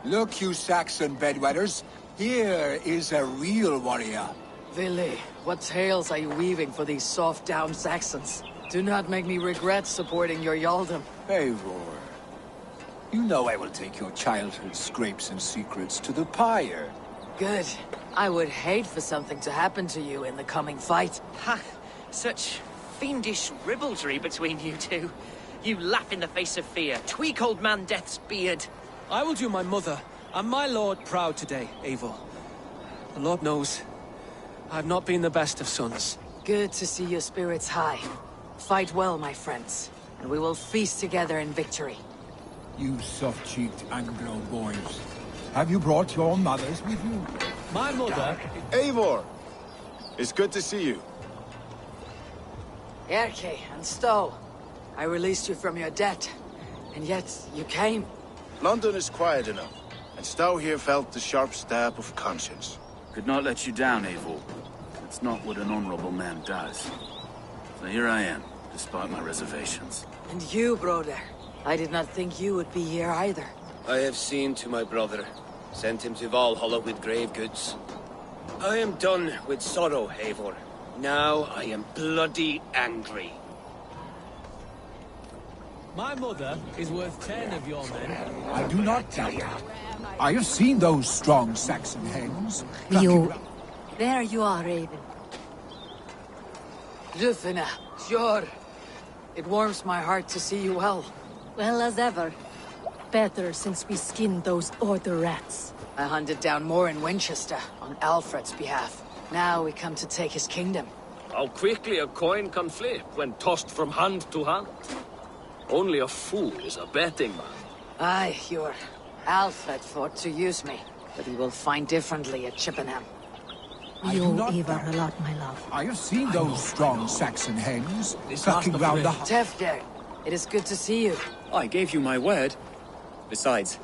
Look, you Saxon bedwetters. Here is a real warrior. Willi, what tales are you weaving for these soft-down Saxons? Do not make me regret supporting your Yaldum. Eivor, you know I will take your childhood scrapes and secrets to the pyre. Good. I would hate for something to happen to you in the coming fight. Ha! Such fiendish ribaldry between you two. You laugh in the face of fear, tweak old man Death's beard. I will do my mother and my lord proud today, Eivor. The Lord knows, I've not been the best of sons. Good to see your spirits high. Fight well, my friends, and we will feast together in victory. You soft-cheeked Anglo boys. Have you brought your mothers with you? My mother... Eivor! It's good to see you. Erke and Stowe. I released you from your debt, and yet you came. London is quiet enough, and Stowe here felt the sharp stab of conscience. Could not let you down, Eivor. It's not what an honorable man does. So here I am, despite my reservations. And you, brother. I did not think you would be here either. I have seen to my brother. Sent him to Valhalla with grave goods. I am done with sorrow, Eivor. Now I am bloody angry. My mother is worth 10 of your men. I do not doubt it. I have seen those strong Saxon hens. There you are, Raven. Lufina, sure. It warms my heart to see you well. Well as ever. Better since we skinned those Order rats. I hunted down more in Winchester, on Alfred's behalf. Now we come to take his kingdom. How quickly a coin can flip when tossed from hand to hand. Only a fool is a betting man. Aye, your Alfred fought to use me, but he will find differently at Chippenham. You owe Eivor a lot, my love. I have seen those strong Saxon hens sucking round the... Tefder, it is good to see you. I gave you my word. Besides,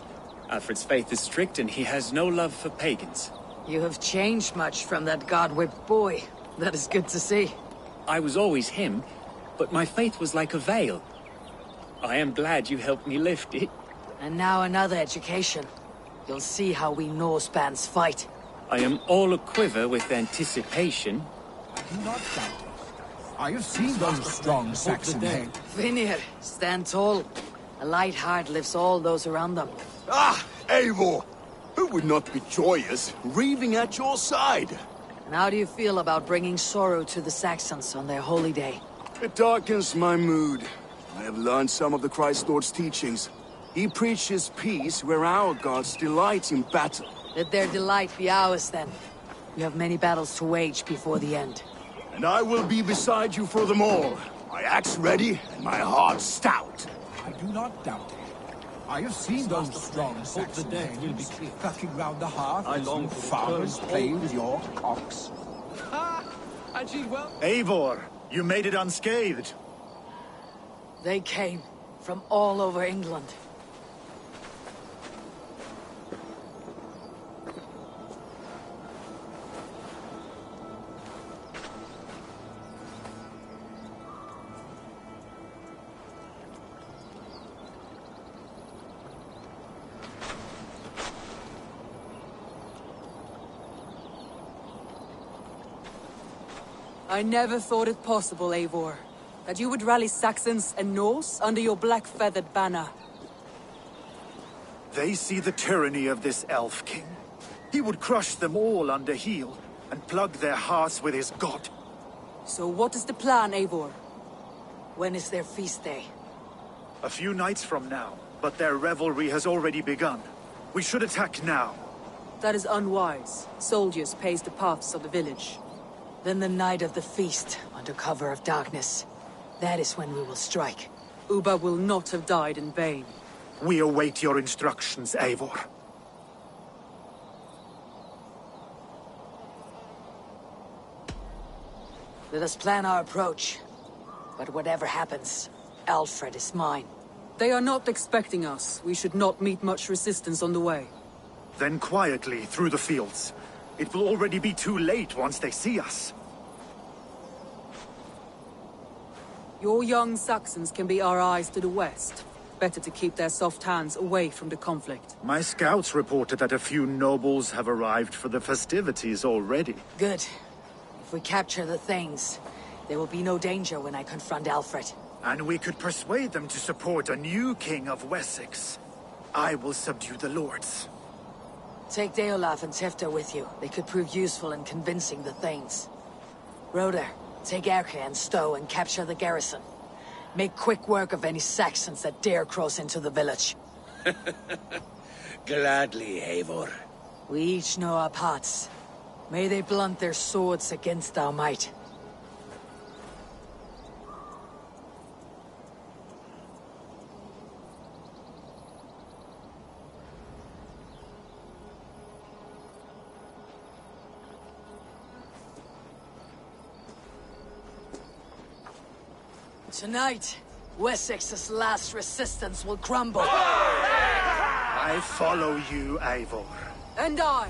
Alfred's faith is strict and he has no love for pagans. You have changed much from that god-whipped boy. That is good to see. I was always him, but my faith was like a veil. I am glad you helped me lift it. And now another education. You'll see how we Norsebans fight. I am all aquiver with anticipation. I do not doubt it. I have seen those strong Saxon hens. Vinir, stand tall. A light heart lifts all those around them. Ah, Eivor! Who would not be joyous, raving at your side? And how do you feel about bringing sorrow to the Saxons on their holy day? It darkens my mood. I have learned some of the Christ Lord's teachings. He preaches peace where our gods delight in battle. Let their delight be ours, then. You have many battles to wage before the end. And I will be beside you for them all. My axe ready and my heart stout. I do not doubt it. I have seen those strong Saxon hens clucking round the hearth as you farmers play with your cocks. And she's well... Eivor, you made it unscathed. They came from all over England. I never thought it possible, Eivor. That you would rally Saxons and Norse under your black-feathered banner. They see the tyranny of this elf king. He would crush them all under heel and plug their hearts with his god. So what is the plan, Eivor? When is their feast day? A few nights from now, but their revelry has already begun. We should attack now. That is unwise. Soldiers pace the paths of the village. Then the night of the feast, under cover of darkness. That is when we will strike. Ubba will not have died in vain. We await your instructions, Eivor. Let us plan our approach. But whatever happens, Alfred is mine. They are not expecting us. We should not meet much resistance on the way. Then quietly through the fields. It will already be too late once they see us. Your young Saxons can be our eyes to the west. Better to keep their soft hands away from the conflict. My scouts reported that a few nobles have arrived for the festivities already. Good. If we capture the Thanes, there will be no danger when I confront Alfred. And we could persuade them to support a new king of Wessex. I will subdue the lords. Take Deolaf and Tefta with you. They could prove useful in convincing the Thanes. Roder, take Erke and Stowe and capture the garrison. Make quick work of any Saxons that dare cross into the village. Gladly, Eivor. We each know our parts. May they blunt their swords against our might. Tonight, Wessex's last resistance will crumble. I follow you, Eivor. And I.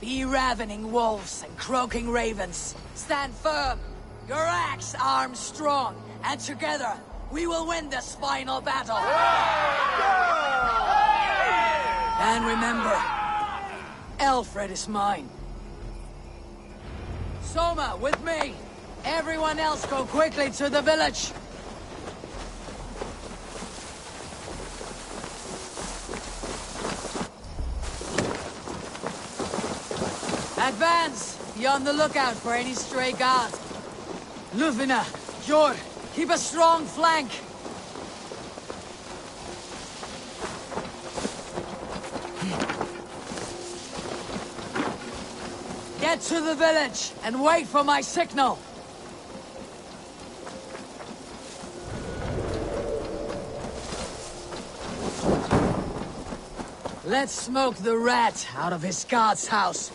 Be ravening wolves and croaking ravens. Stand firm. Your axe arms strong. And together, we will win this final battle. And remember, Alfred is mine. Soma, with me. Everyone else go quickly to the village. Advance! Be on the lookout for any stray guards. Lufina, Jor, keep a strong flank. Get to the village and wait for my signal. Let's smoke the rat out of his guard's house.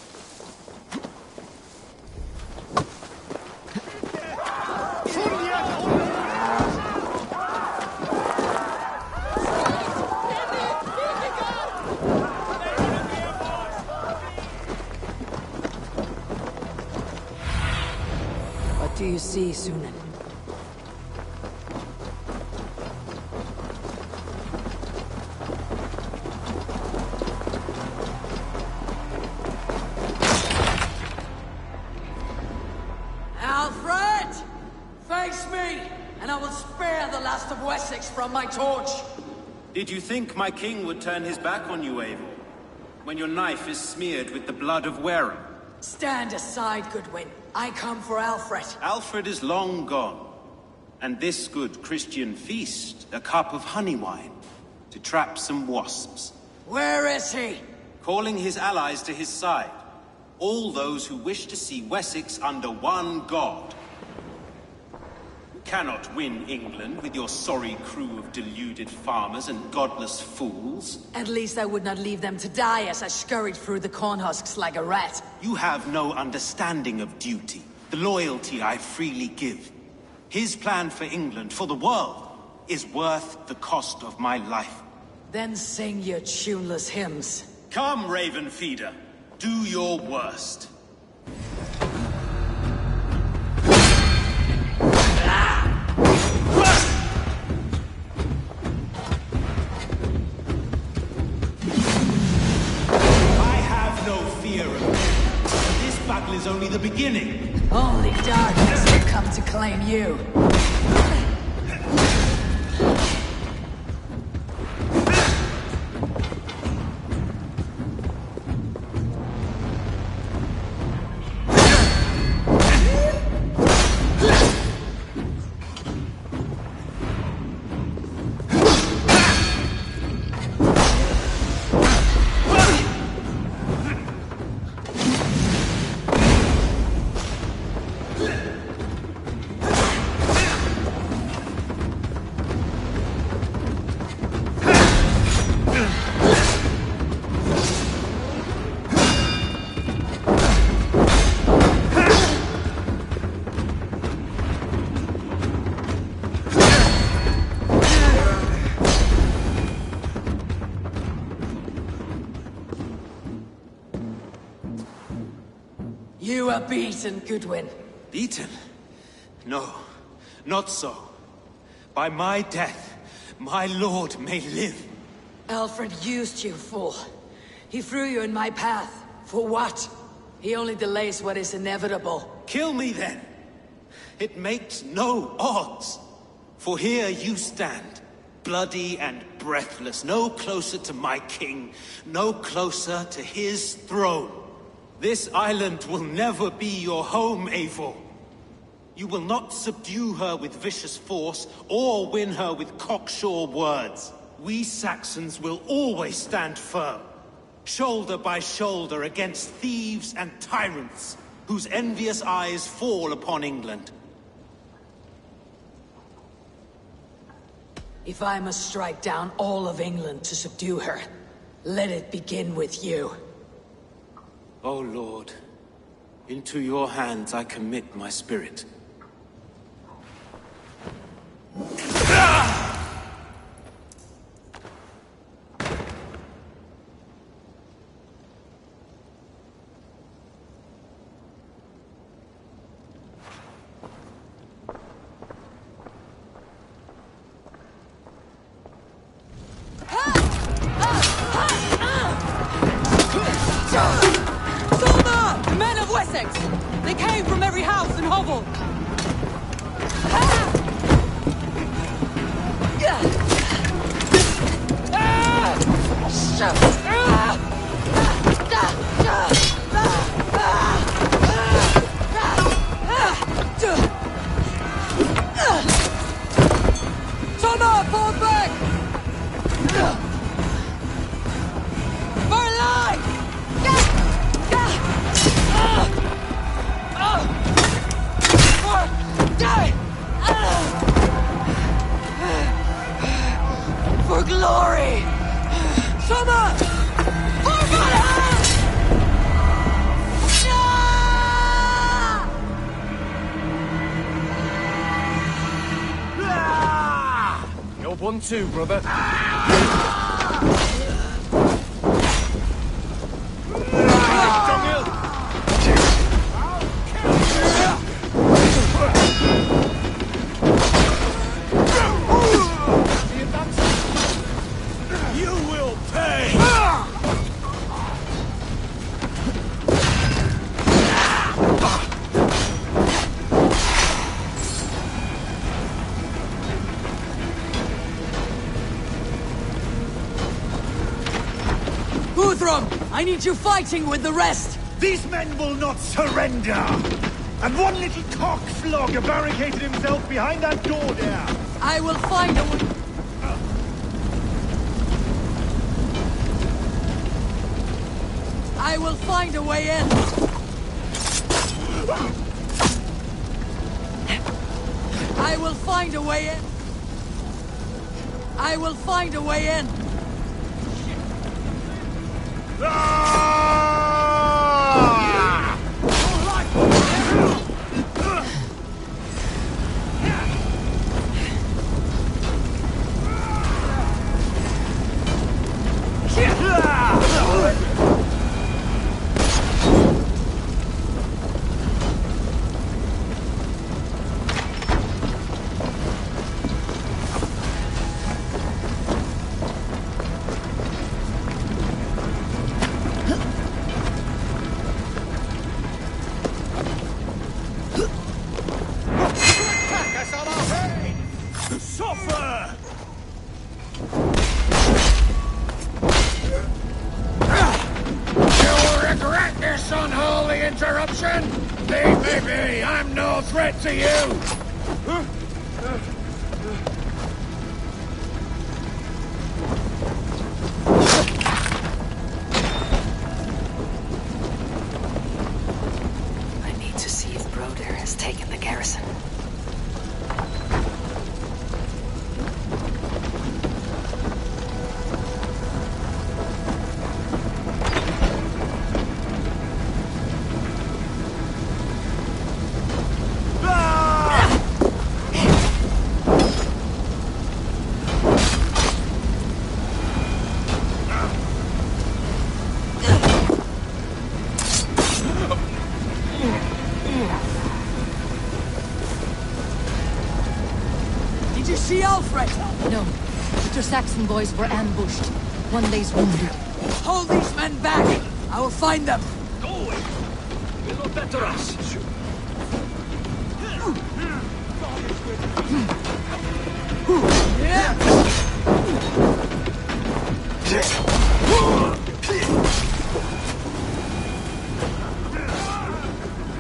What do you see, Sunan? From my torch. Did you think my king would turn his back on you, Eivor? When your knife is smeared with the blood of Wareham? Stand aside, Goodwin. I come for Alfred. Alfred is long gone. And this good Christian feast, a cup of honey wine, to trap some wasps. Where is he? Calling his allies to his side. All those who wish to see Wessex under one god. Cannot win England with your sorry crew of deluded farmers and godless fools. At least I would not leave them to die as I scurried through the corn husks like a rat. You have no understanding of duty, the loyalty I freely give. His plan for England, for the world, is worth the cost of my life. Then sing your tuneless hymns. Come, Raven Feeder, do your worst. Is only the beginning. Only darkness will come to claim you. You are beaten, Goodwin. Beaten? No, not so. By my death, my lord may live. Alfred used you, fool. He threw you in my path. For what? He only delays what is inevitable. Kill me then. It makes no odds. For here you stand, bloody and breathless, no closer to my king, no closer to his throne. This island will never be your home, Eivor. You will not subdue her with vicious force, or win her with cocksure words. We Saxons will always stand firm, shoulder by shoulder against thieves and tyrants, whose envious eyes fall upon England. If I must strike down all of England to subdue her, let it begin with you. O Lord, into your hands I commit my spirit. They came from every house and hovel! Toma, fall back! Burn alive! For glory! Summer! For Valhalla! You're one too, brother. I need you fighting with the rest! These men will not surrender! And one little cockflogger barricaded himself behind that door there! I will find a way... I will find a way in! I will find a way in! I will find a way in! suffer! You regret this unholy interruption? Leave me be! I'm no threat to you! I need to see if Broder has taken the garrison. Did you see Alfred? No. The Saxon boys were ambushed. One lays wounded. Hold these men back! I will find them! Go away! Will not better us.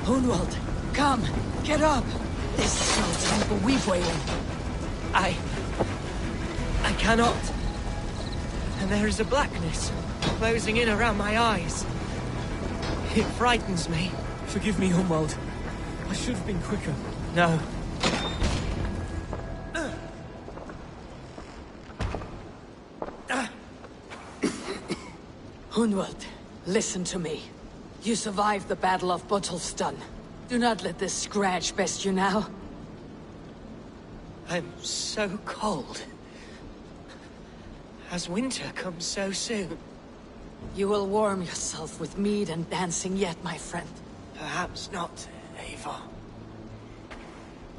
Hunwald, come! Get up! This is no time for weep-wailing. I cannot. And there is a blackness closing in around my eyes. It frightens me. Forgive me, Hunwald. I should have been quicker. No. Hunwald, listen to me. You survived the Battle of Bottleston. Do not let this scratch best you now. I'm so cold. Has winter come so soon? You will warm yourself with mead and dancing yet, my friend. Perhaps not, Eivor.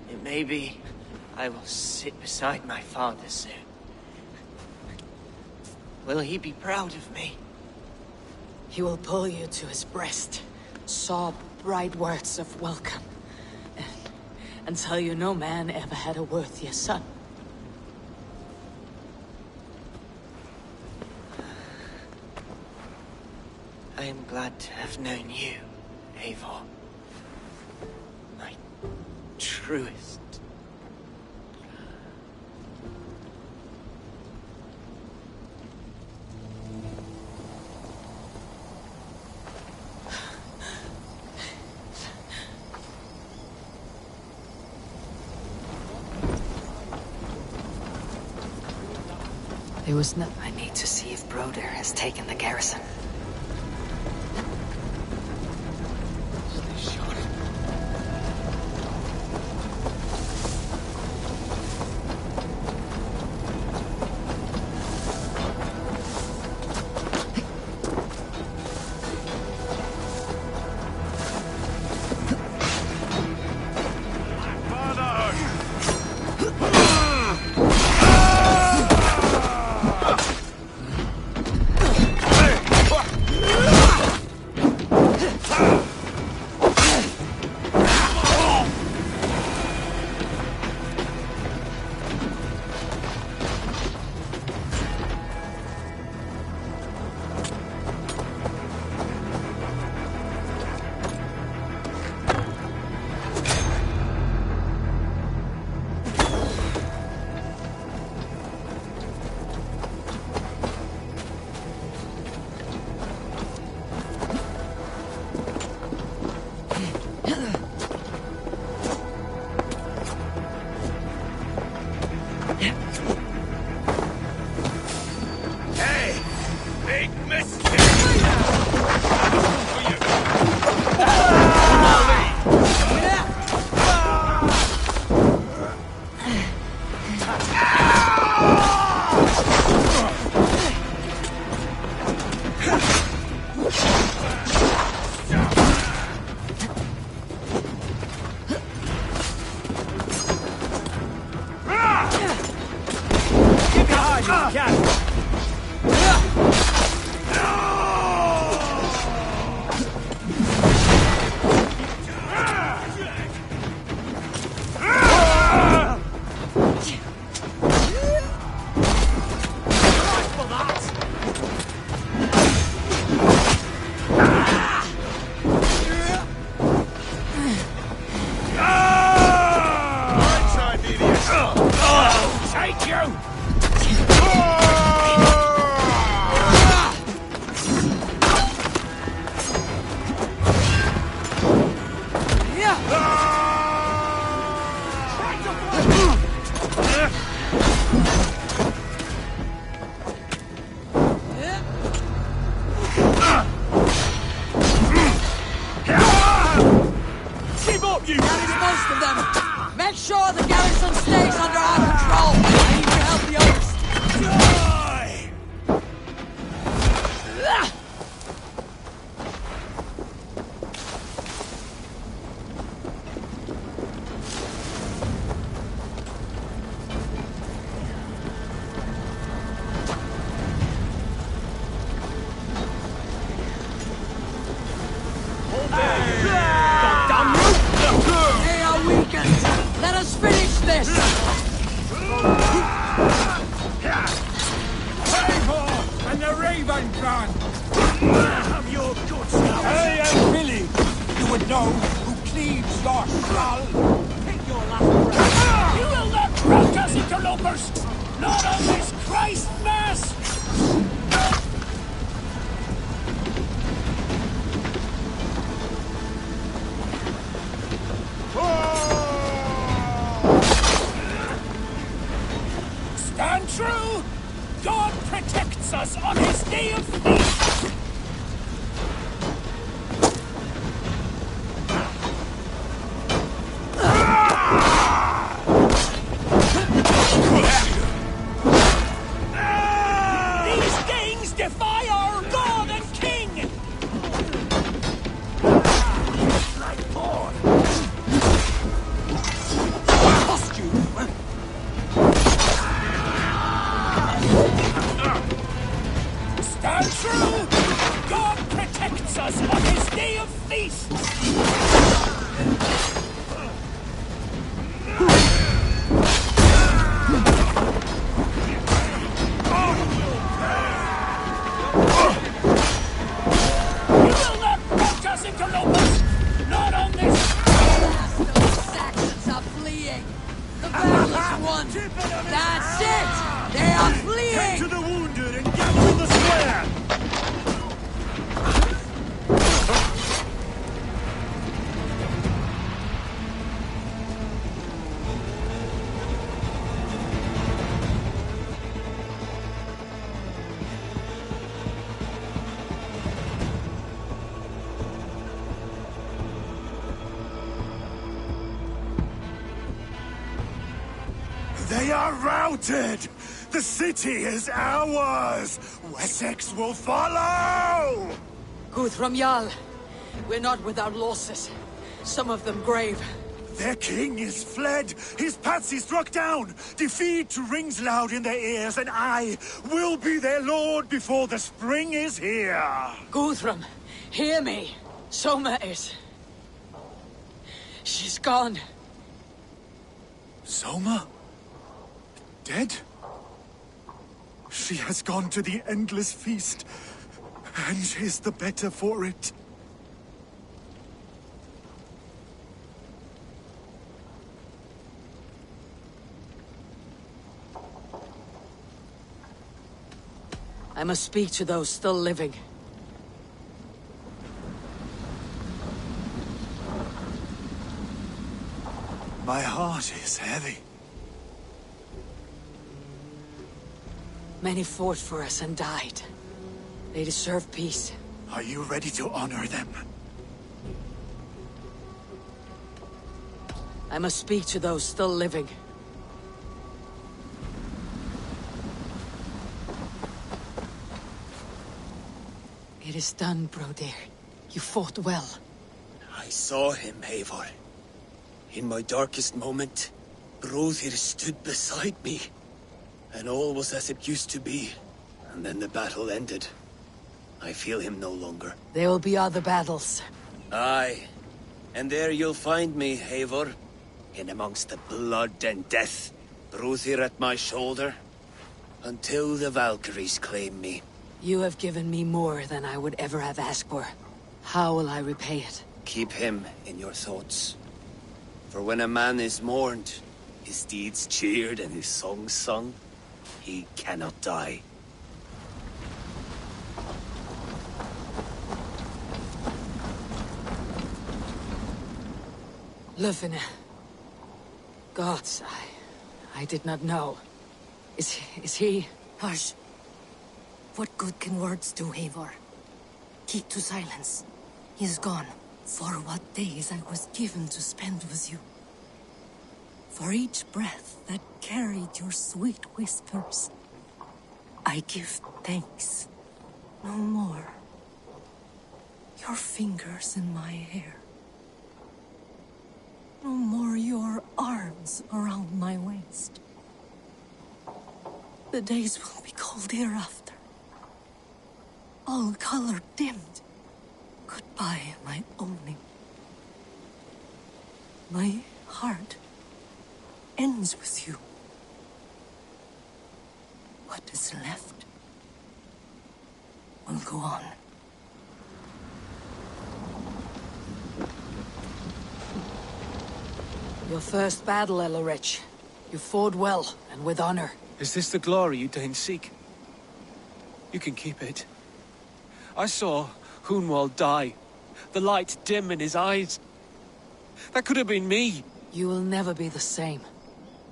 It may be I will sit beside my father soon. Will he be proud of me? He will pull you to his breast, sob bright words of welcome, and tell you no man ever had a worthier son. I am glad to have known you, Eivor. My truest. There was no... I need to see if Broder has taken the garrison. hate you! Keep up, you! That is most of them. Make sure the garrison stays under our control. I need to help the others. They are weakened. Let us finish this. Eivor and the Raven clan! Have your guts now! I am Billy. You would know who cleaves your skull. Take your last breath. You will not rout us, interlopers! Not on this Christ Mass! Stand true! God protects us on his day of feast! These Danes defy our God and King! Like porn! Stand true! God protects us on his day of feast! You will not rout us, interlopers! Not on this... The Saxons are fleeing. The battle is won. That's it. They are fleeing. To the wounded and gather in the square! They are routed! The city is ours! Wessex will follow! Guthrum Jarl, we're not without losses. Some of them grave. Their king is fled! His patsy struck down! Defeat rings loud in their ears, and I will be their lord before the spring is here! Guthrum, hear me. Soma is... She's gone. Soma? Dead? She has gone to the endless feast, and is the better for it. I must speak to those still living. My heart is heavy. Many fought for us and died. They deserve peace. Are you ready to honor them? I must speak to those still living. It is done, Brodir. You fought well. I saw him, Eivor. In my darkest moment, Brodir stood beside me. And all was as it used to be. And then the battle ended. I feel him no longer. There will be other battles. Aye. And there you'll find me, Eivor. In amongst the blood and death. Brodir at my shoulder. Until the Valkyries claim me. You have given me more than I would ever have asked for. How will I repay it? Keep him in your thoughts. For when a man is mourned, his deeds cheered and his songs sung, he cannot die. Lufine. Gods, I did not know. Is he... Hush. What good can words do, Eivor? Keep to silence. He is gone. For what days I was given to spend with you. For each breath that carried your sweet whispers, I give thanks. No more. Your fingers in my hair. No more your arms around my waist. The days will be cold hereafter. All color dimmed. Goodbye, my only. My heart ends with you. What is left will go on. Your first battle, Elorich. You fought well, and with honor. Is this the glory you deign seek? You can keep it. I saw Hunwald die. The light dim in his eyes. That could have been me. You will never be the same.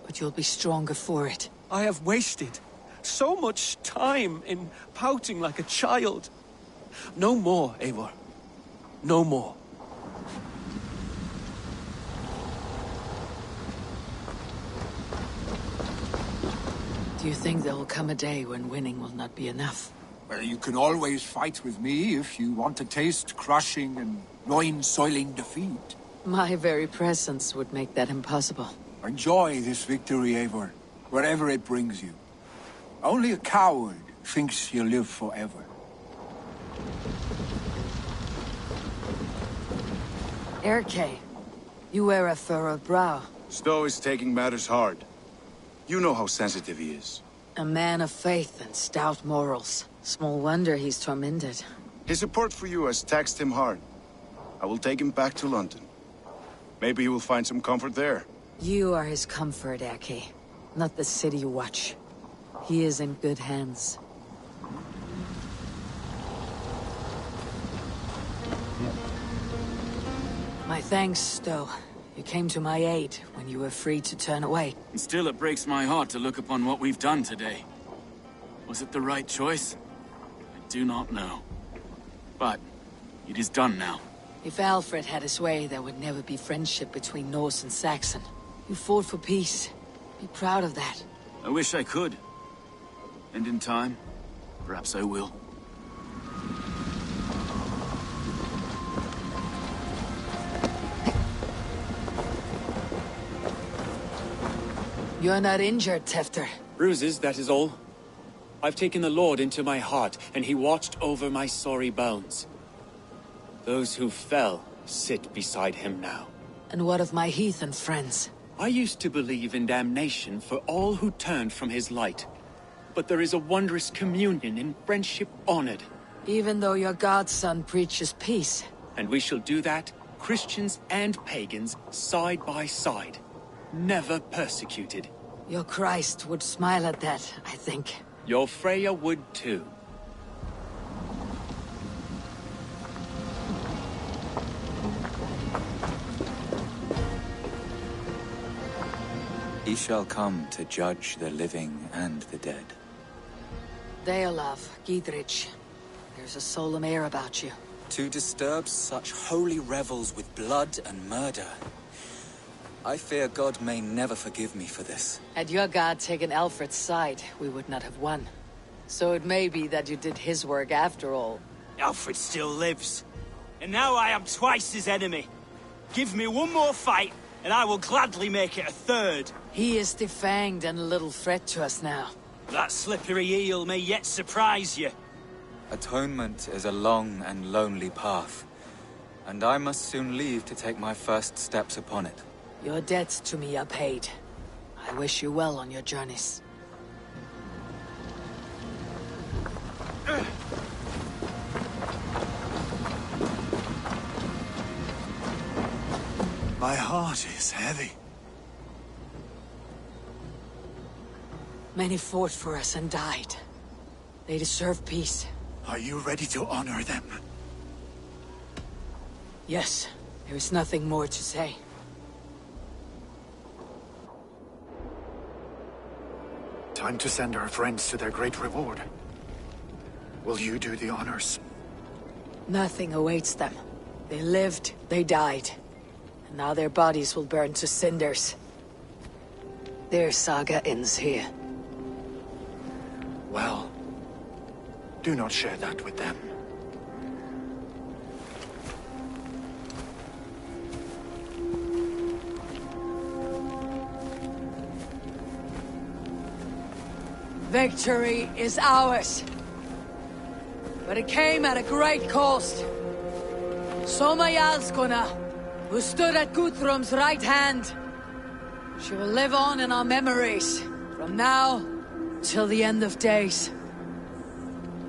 But you'll be stronger for it. I have wasted so much time in pouting like a child. No more, Eivor. No more. Do you think there will come a day when winning will not be enough? Well, you can always fight with me if you want to taste crushing and loin-soiling defeat. My very presence would make that impossible. Enjoy this victory, Eivor, wherever it brings you. Only a coward thinks he'll live forever. Erke, you wear a furrowed brow. Stowe is taking matters hard. You know how sensitive he is. A man of faith and stout morals. Small wonder he's tormented. His support for you has taxed him hard. I will take him back to London. Maybe he will find some comfort there. You are his comfort, Erke. Not the city watch. He is in good hands. My thanks, Stowe. You came to my aid when you were free to turn away. And still it breaks my heart to look upon what we've done today. Was it the right choice? I do not know. But it is done now. If Alfred had his way, there would never be friendship between Norse and Saxon. You fought for peace. Be proud of that. I wish I could. And in time, perhaps I will. You're not injured, Tefter. Bruises, that is all. I've taken the Lord into my heart, and he watched over my sorry bones. Those who fell sit beside him now. And what of my heathen friends? I used to believe in damnation for all who turned from his light. But there is a wondrous communion in friendship honored. Even though your godson preaches peace. And we shall do that, Christians and pagans, side by side. Never persecuted. Your Christ would smile at that, I think. Your Freya would too. He shall come to judge the living and the dead. Deolav, Gidrich, there's a solemn air about you. To disturb such holy revels with blood and murder. I fear God may never forgive me for this. Had your god taken Alfred's side, we would not have won. So it may be that you did his work after all. Alfred still lives. And now I am twice his enemy. Give me one more fight, and I will gladly make it a third. He is defanged and a little threat to us now. That slippery eel may yet surprise you. Atonement is a long and lonely path, and I must soon leave to take my first steps upon it. Your debts to me are paid. I wish you well on your journeys. My heart is heavy. Many fought for us and died. They deserve peace. Are you ready to honor them? Yes, there is nothing more to say. Time to send our friends to their great reward. Will you do the honors? Nothing awaits them. They lived, they died. And now their bodies will burn to cinders. Their saga ends here. Well, do not share that with them. Victory is ours. But it came at a great cost. Soma Jarlskona, who stood at Guthrum's right hand. She will live on in our memories, from now till the end of days.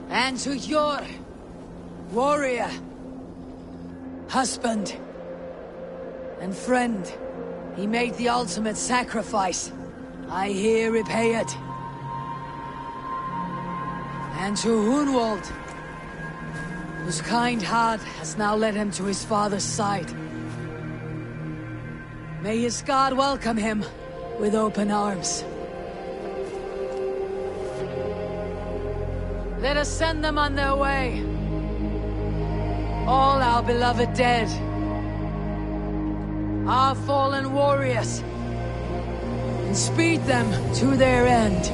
And to your warrior, husband, and friend, he made the ultimate sacrifice. I here repay it. And to Hunwald, whose kind heart has now led him to his father's side. May his God welcome him with open arms. Let us send them on their way. All our beloved dead. Our fallen warriors. And speed them to their end.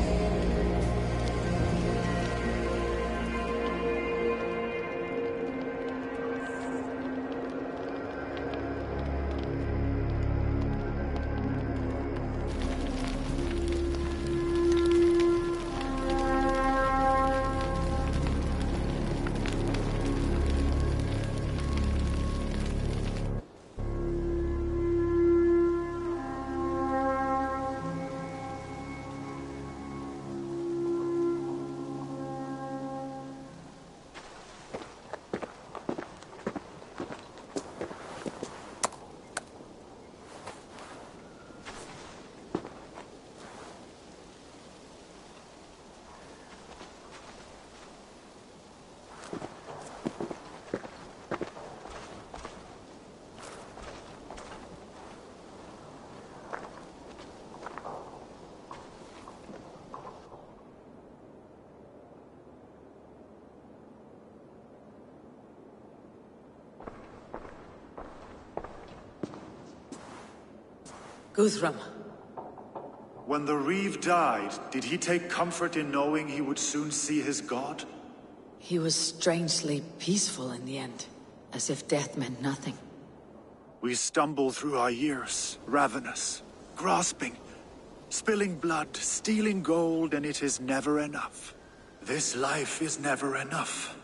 Guthrum. When the Reeve died, did he take comfort in knowing he would soon see his god? He was strangely peaceful in the end, as if death meant nothing. We stumble through our years, ravenous, grasping, spilling blood, stealing gold, and it is never enough. This life is never enough.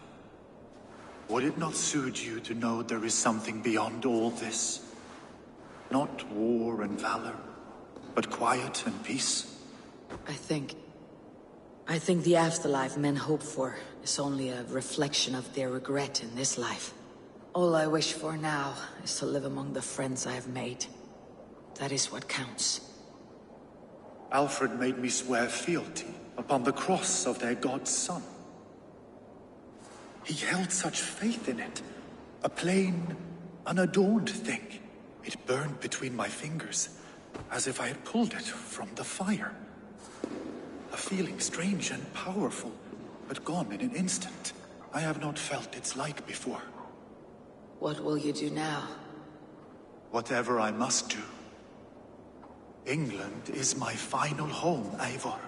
Would it not suit you to know there is something beyond all this? Not war and valor, but quiet and peace? I think the afterlife men hope for is only a reflection of their regret in this life. All I wish for now is to live among the friends I have made. That is what counts. Alfred made me swear fealty upon the cross of their god's son. He held such faith in it, a plain, unadorned thing. It burned between my fingers, as if I had pulled it from the fire. A feeling strange and powerful, but gone in an instant. I have not felt its like before. What will you do now? Whatever I must do. England is my final home, Eivor.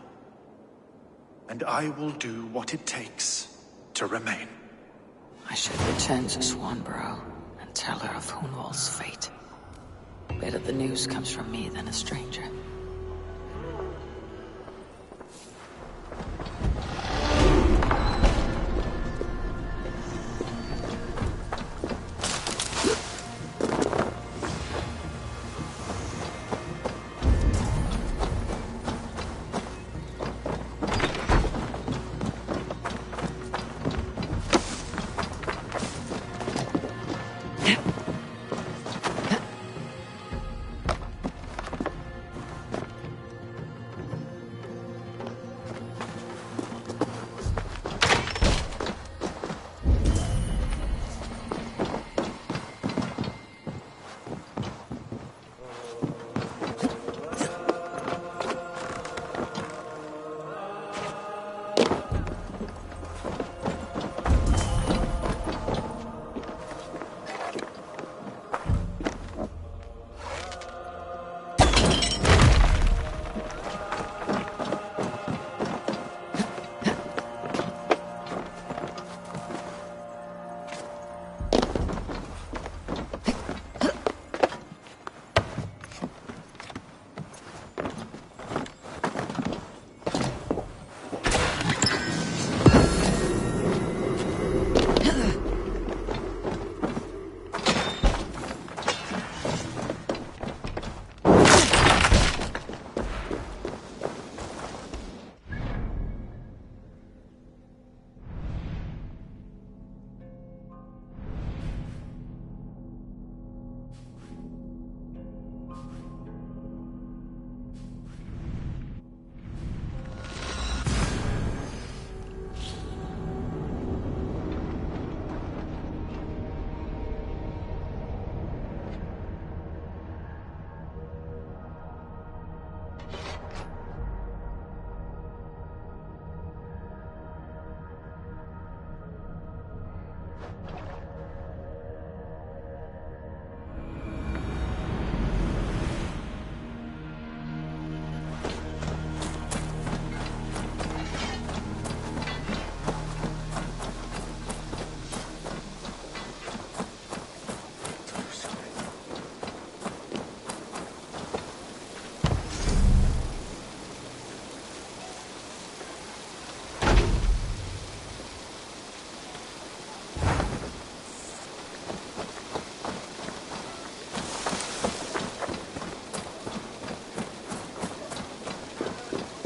And I will do what it takes to remain. I should return to Swanborough and tell her of Hunwald's fate. Better the news comes from me than a stranger.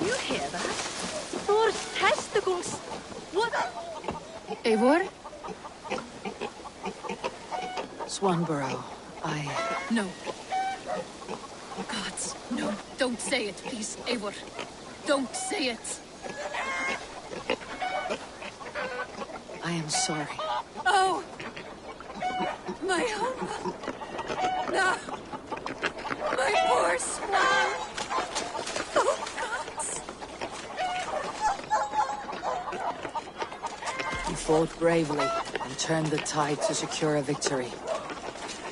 you hear that? Thor's testicles! What? Eivor? Swanborough, No. Gods, no. Don't say it, please, Eivor. Don't say it. I am sorry. Oh! My home. No! My poor Swan! Oh, gods! You fought bravely and turned the tide to secure a victory.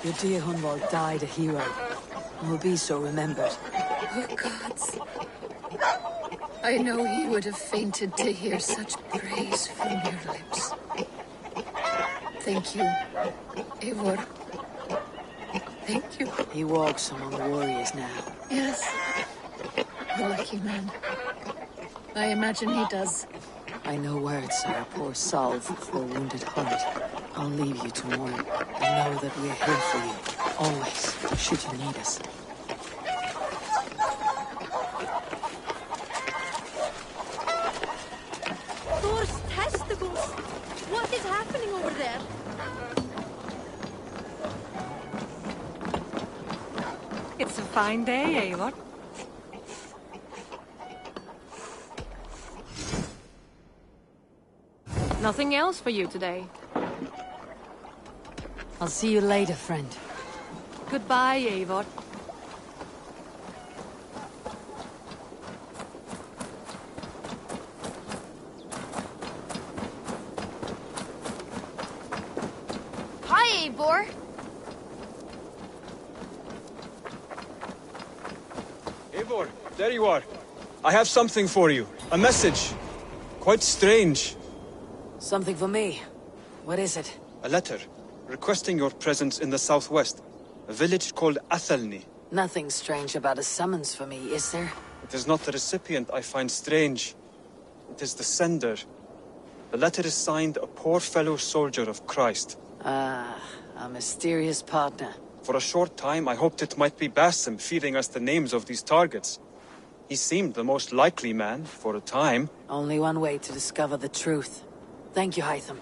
Your dear Hunwald died a hero, and will be so remembered. Oh, gods. I know he would have fainted to hear such praise from your lips. Thank you, Eivor. Thank you. He walks among warriors now. Yes. The lucky man. I imagine he does. I know words are a poor salve for a wounded heart. I'll leave you to mourn, and know that we're here for you, always, should you need us. Thor's testicles! What is happening over there? It's a fine day, Eivor. Nothing else for you today. I'll see you later, friend. Goodbye, Eivor. Hi, Eivor. Eivor, there you are. I have something for you. A message. Quite strange. Something for me. What is it? A letter, requesting your presence in the southwest. A village called Athelney. Nothing strange about a summons for me, is there? It is not the recipient I find strange. It is the sender. The letter is signed a poor fellow soldier of Christ. Ah, a mysterious partner. For a short time, I hoped it might be Basim feeding us the names of these targets. He seemed the most likely man, for a time. Only one way to discover the truth. Thank you, Hytham.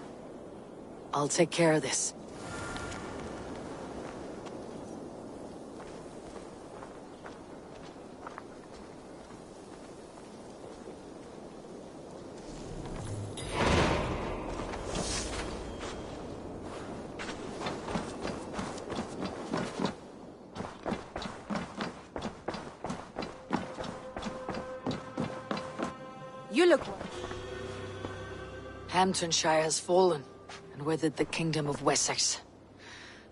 I'll take care of this. You look... Hamptonshire has fallen, and with it the kingdom of Wessex.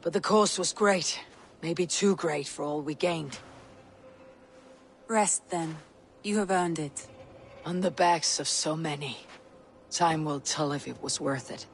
But the cost was great. Maybe too great for all we gained. Rest then. You have earned it. On the backs of so many. Time will tell if it was worth it.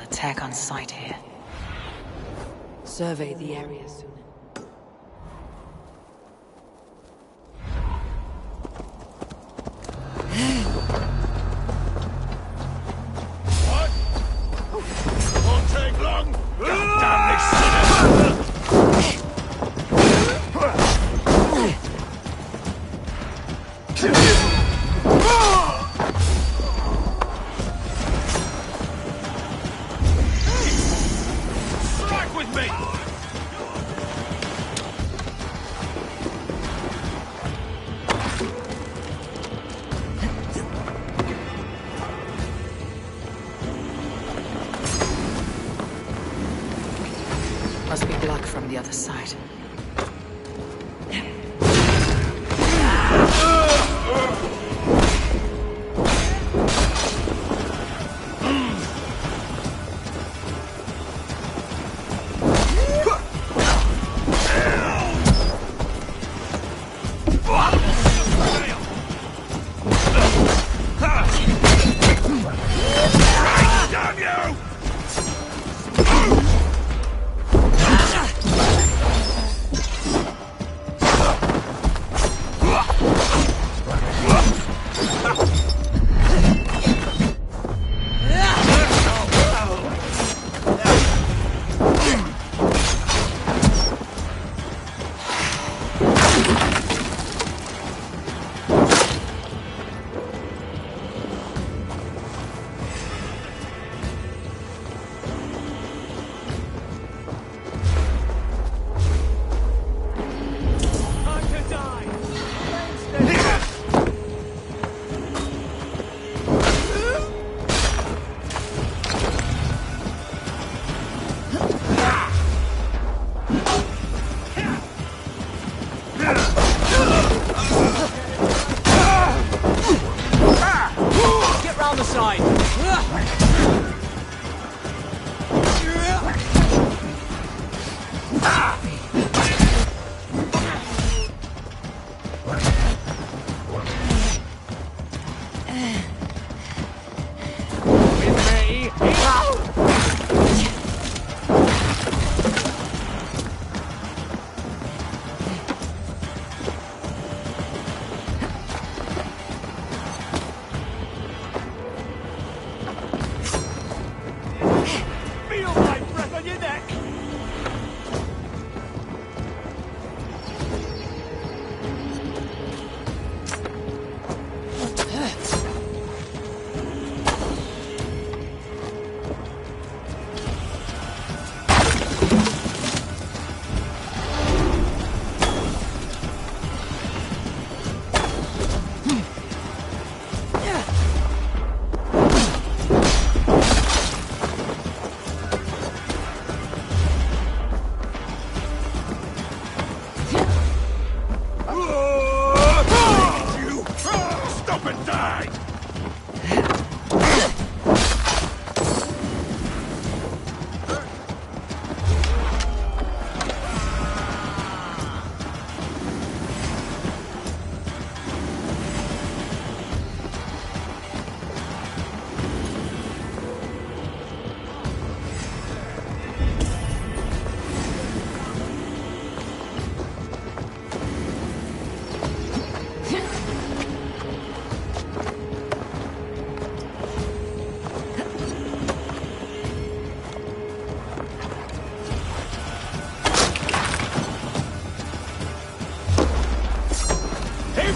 Attack on sight here. Survey the area soon. What? Won't take long. Damn this sinner! Must be blocked from the other side.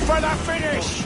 For the finish!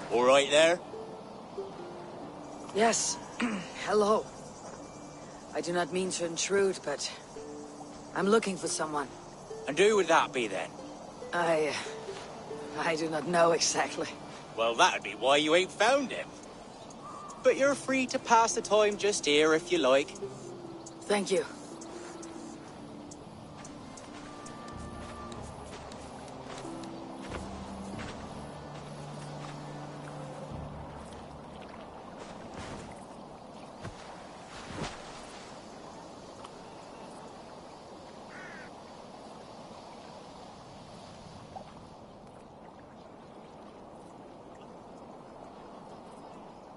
All right there? Yes. Hello. I do not mean to intrude, but I'm looking for someone. And who would that be then? I do not know exactly. Well, that'd be why you ain't found him. But you're free to pass the time just here if you like. Thank you.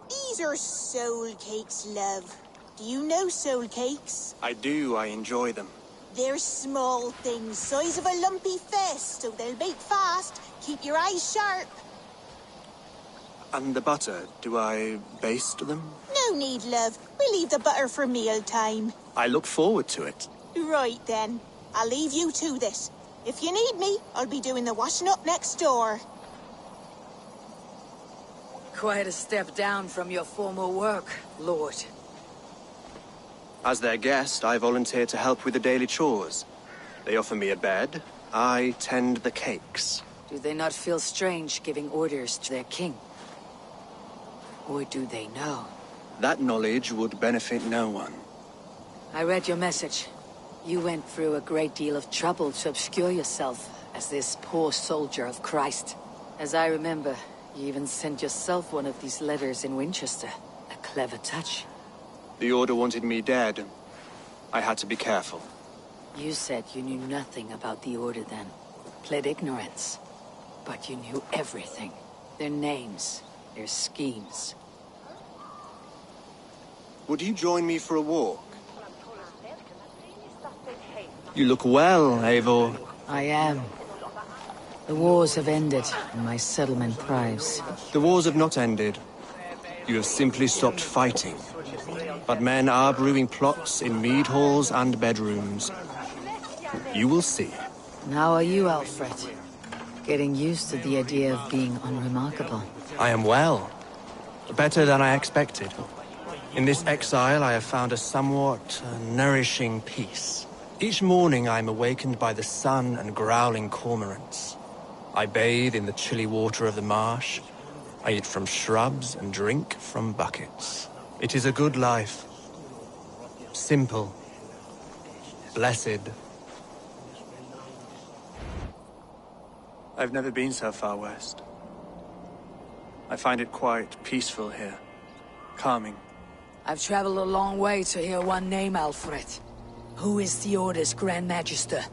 These are soul cakes, love. Do you know soul cakes? I do. I enjoy them. They're small things, size of a lumpy fist, so they'll bake fast. Keep your eyes sharp. And the butter, do I baste them? No need, love. We'll leave the butter for meal time. I look forward to it. Right then. I'll leave you to this. If you need me, I'll be doing the washing up next door. Quite a step down from your former work, Lord. As their guest, I volunteer to help with the daily chores. They offer me a bed. I tend the cakes. Do they not feel strange giving orders to their king? Or do they know? That knowledge would benefit no one. I read your message. You went through a great deal of trouble to obscure yourself as this poor soldier of Christ. As I remember, you even sent yourself one of these letters in Winchester. A clever touch. The Order wanted me dead. I had to be careful. You said you knew nothing about the Order then. Pled ignorance. But you knew everything. Their names, their schemes. Would you join me for a walk? You look well, Eivor. I am. The wars have ended, and my settlement thrives. The wars have not ended. You have simply stopped fighting. But men are brewing plots in mead halls and bedrooms. You will see. And how are you, Alfred? Getting used to the idea of being unremarkable. I am well. Better than I expected. In this exile, I have found a somewhat nourishing peace. Each morning, I am awakened by the sun and growling cormorants. I bathe in the chilly water of the marsh. I eat from shrubs and drink from buckets. It is a good life. Simple. Blessed. I've never been so far west. I find it quite peaceful here. Calming. I've traveled a long way to hear one name, Alfred. Who is the Order's Grand Magister?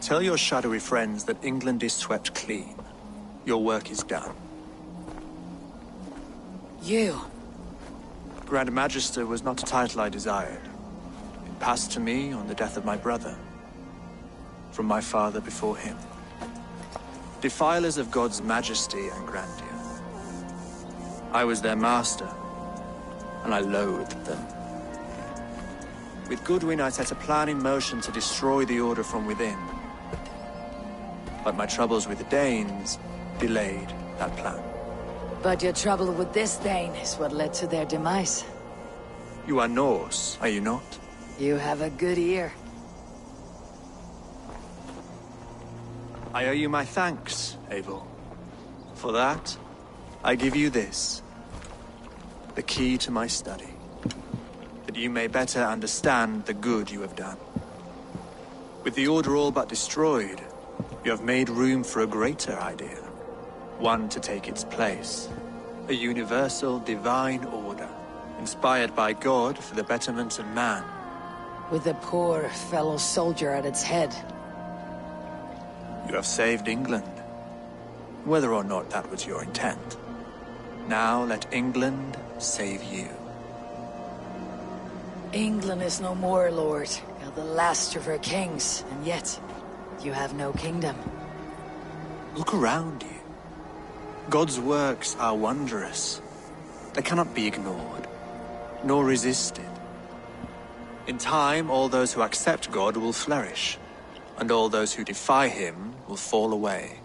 Tell your shadowy friends that England is swept clean. Your work is done. You? Grand Magister was not a title I desired. It passed to me on the death of my brother. From my father before him. Defilers of God's majesty and grandeur. I was their master, and I loathed them. With Goodwin, I set a plan in motion to destroy the Order from within. But my troubles with the Danes delayed that plan. But your trouble with this Dane is what led to their demise. You are Norse, are you not? You have a good ear. I owe you my thanks, Abel. For that, I give you this. The key to my study. That you may better understand the good you have done. With the Order all but destroyed, you have made room for a greater idea. One to take its place. A universal divine order, inspired by God for the betterment of man. With a poor fellow soldier at its head. You have saved England. Whether or not that was your intent. Now let England save you. England is no more, Lord. You're the last of her kings, and yet you have no kingdom. Look around you. God's works are wondrous. They cannot be ignored, nor resisted. In time, all those who accept God will flourish, and all those who defy him will fall away.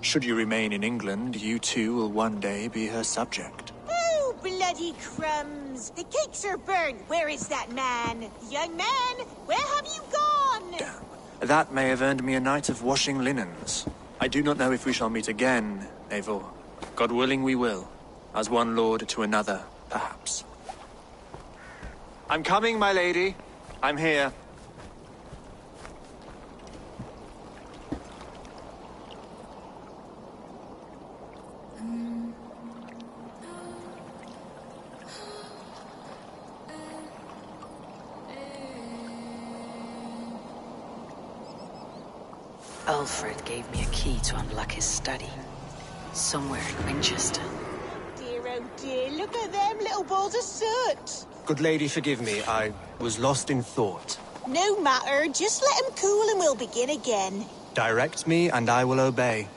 Should you remain in England, you too will one day be her subject. Oh, bloody crumbs! The cakes are burned. Where is that man? Young man, where have you gone? Damn. That may have earned me a night of washing linens. I do not know if we shall meet again, Eivor. God willing we will. As one lord to another, perhaps. I'm coming, my lady. I'm here. Alfred gave me a key to unlock his study. Somewhere in Winchester. Dear, oh dear, look at them little balls of soot. Good lady, forgive me. I was lost in thought. No matter, just let him cool and we'll begin again. Direct me and I will obey.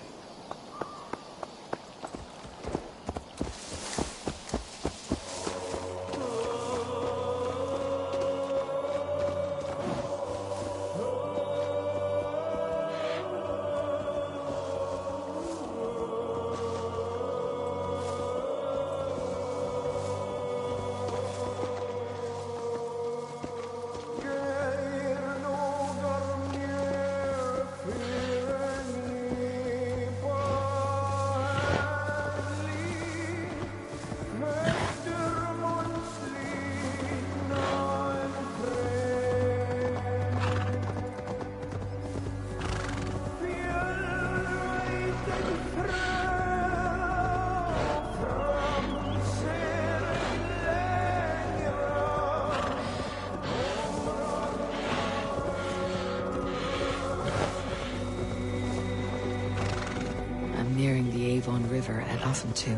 River at Offentu.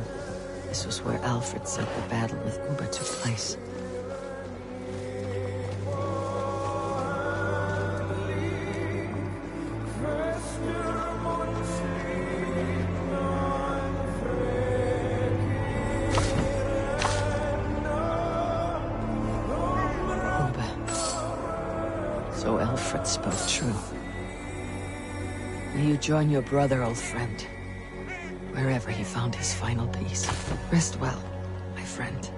This was where Alfred said the battle with Ubba took place. Ubba. So Alfred spoke true. May you join your brother, old friend. Wherever he found his final peace. Rest well, my friend.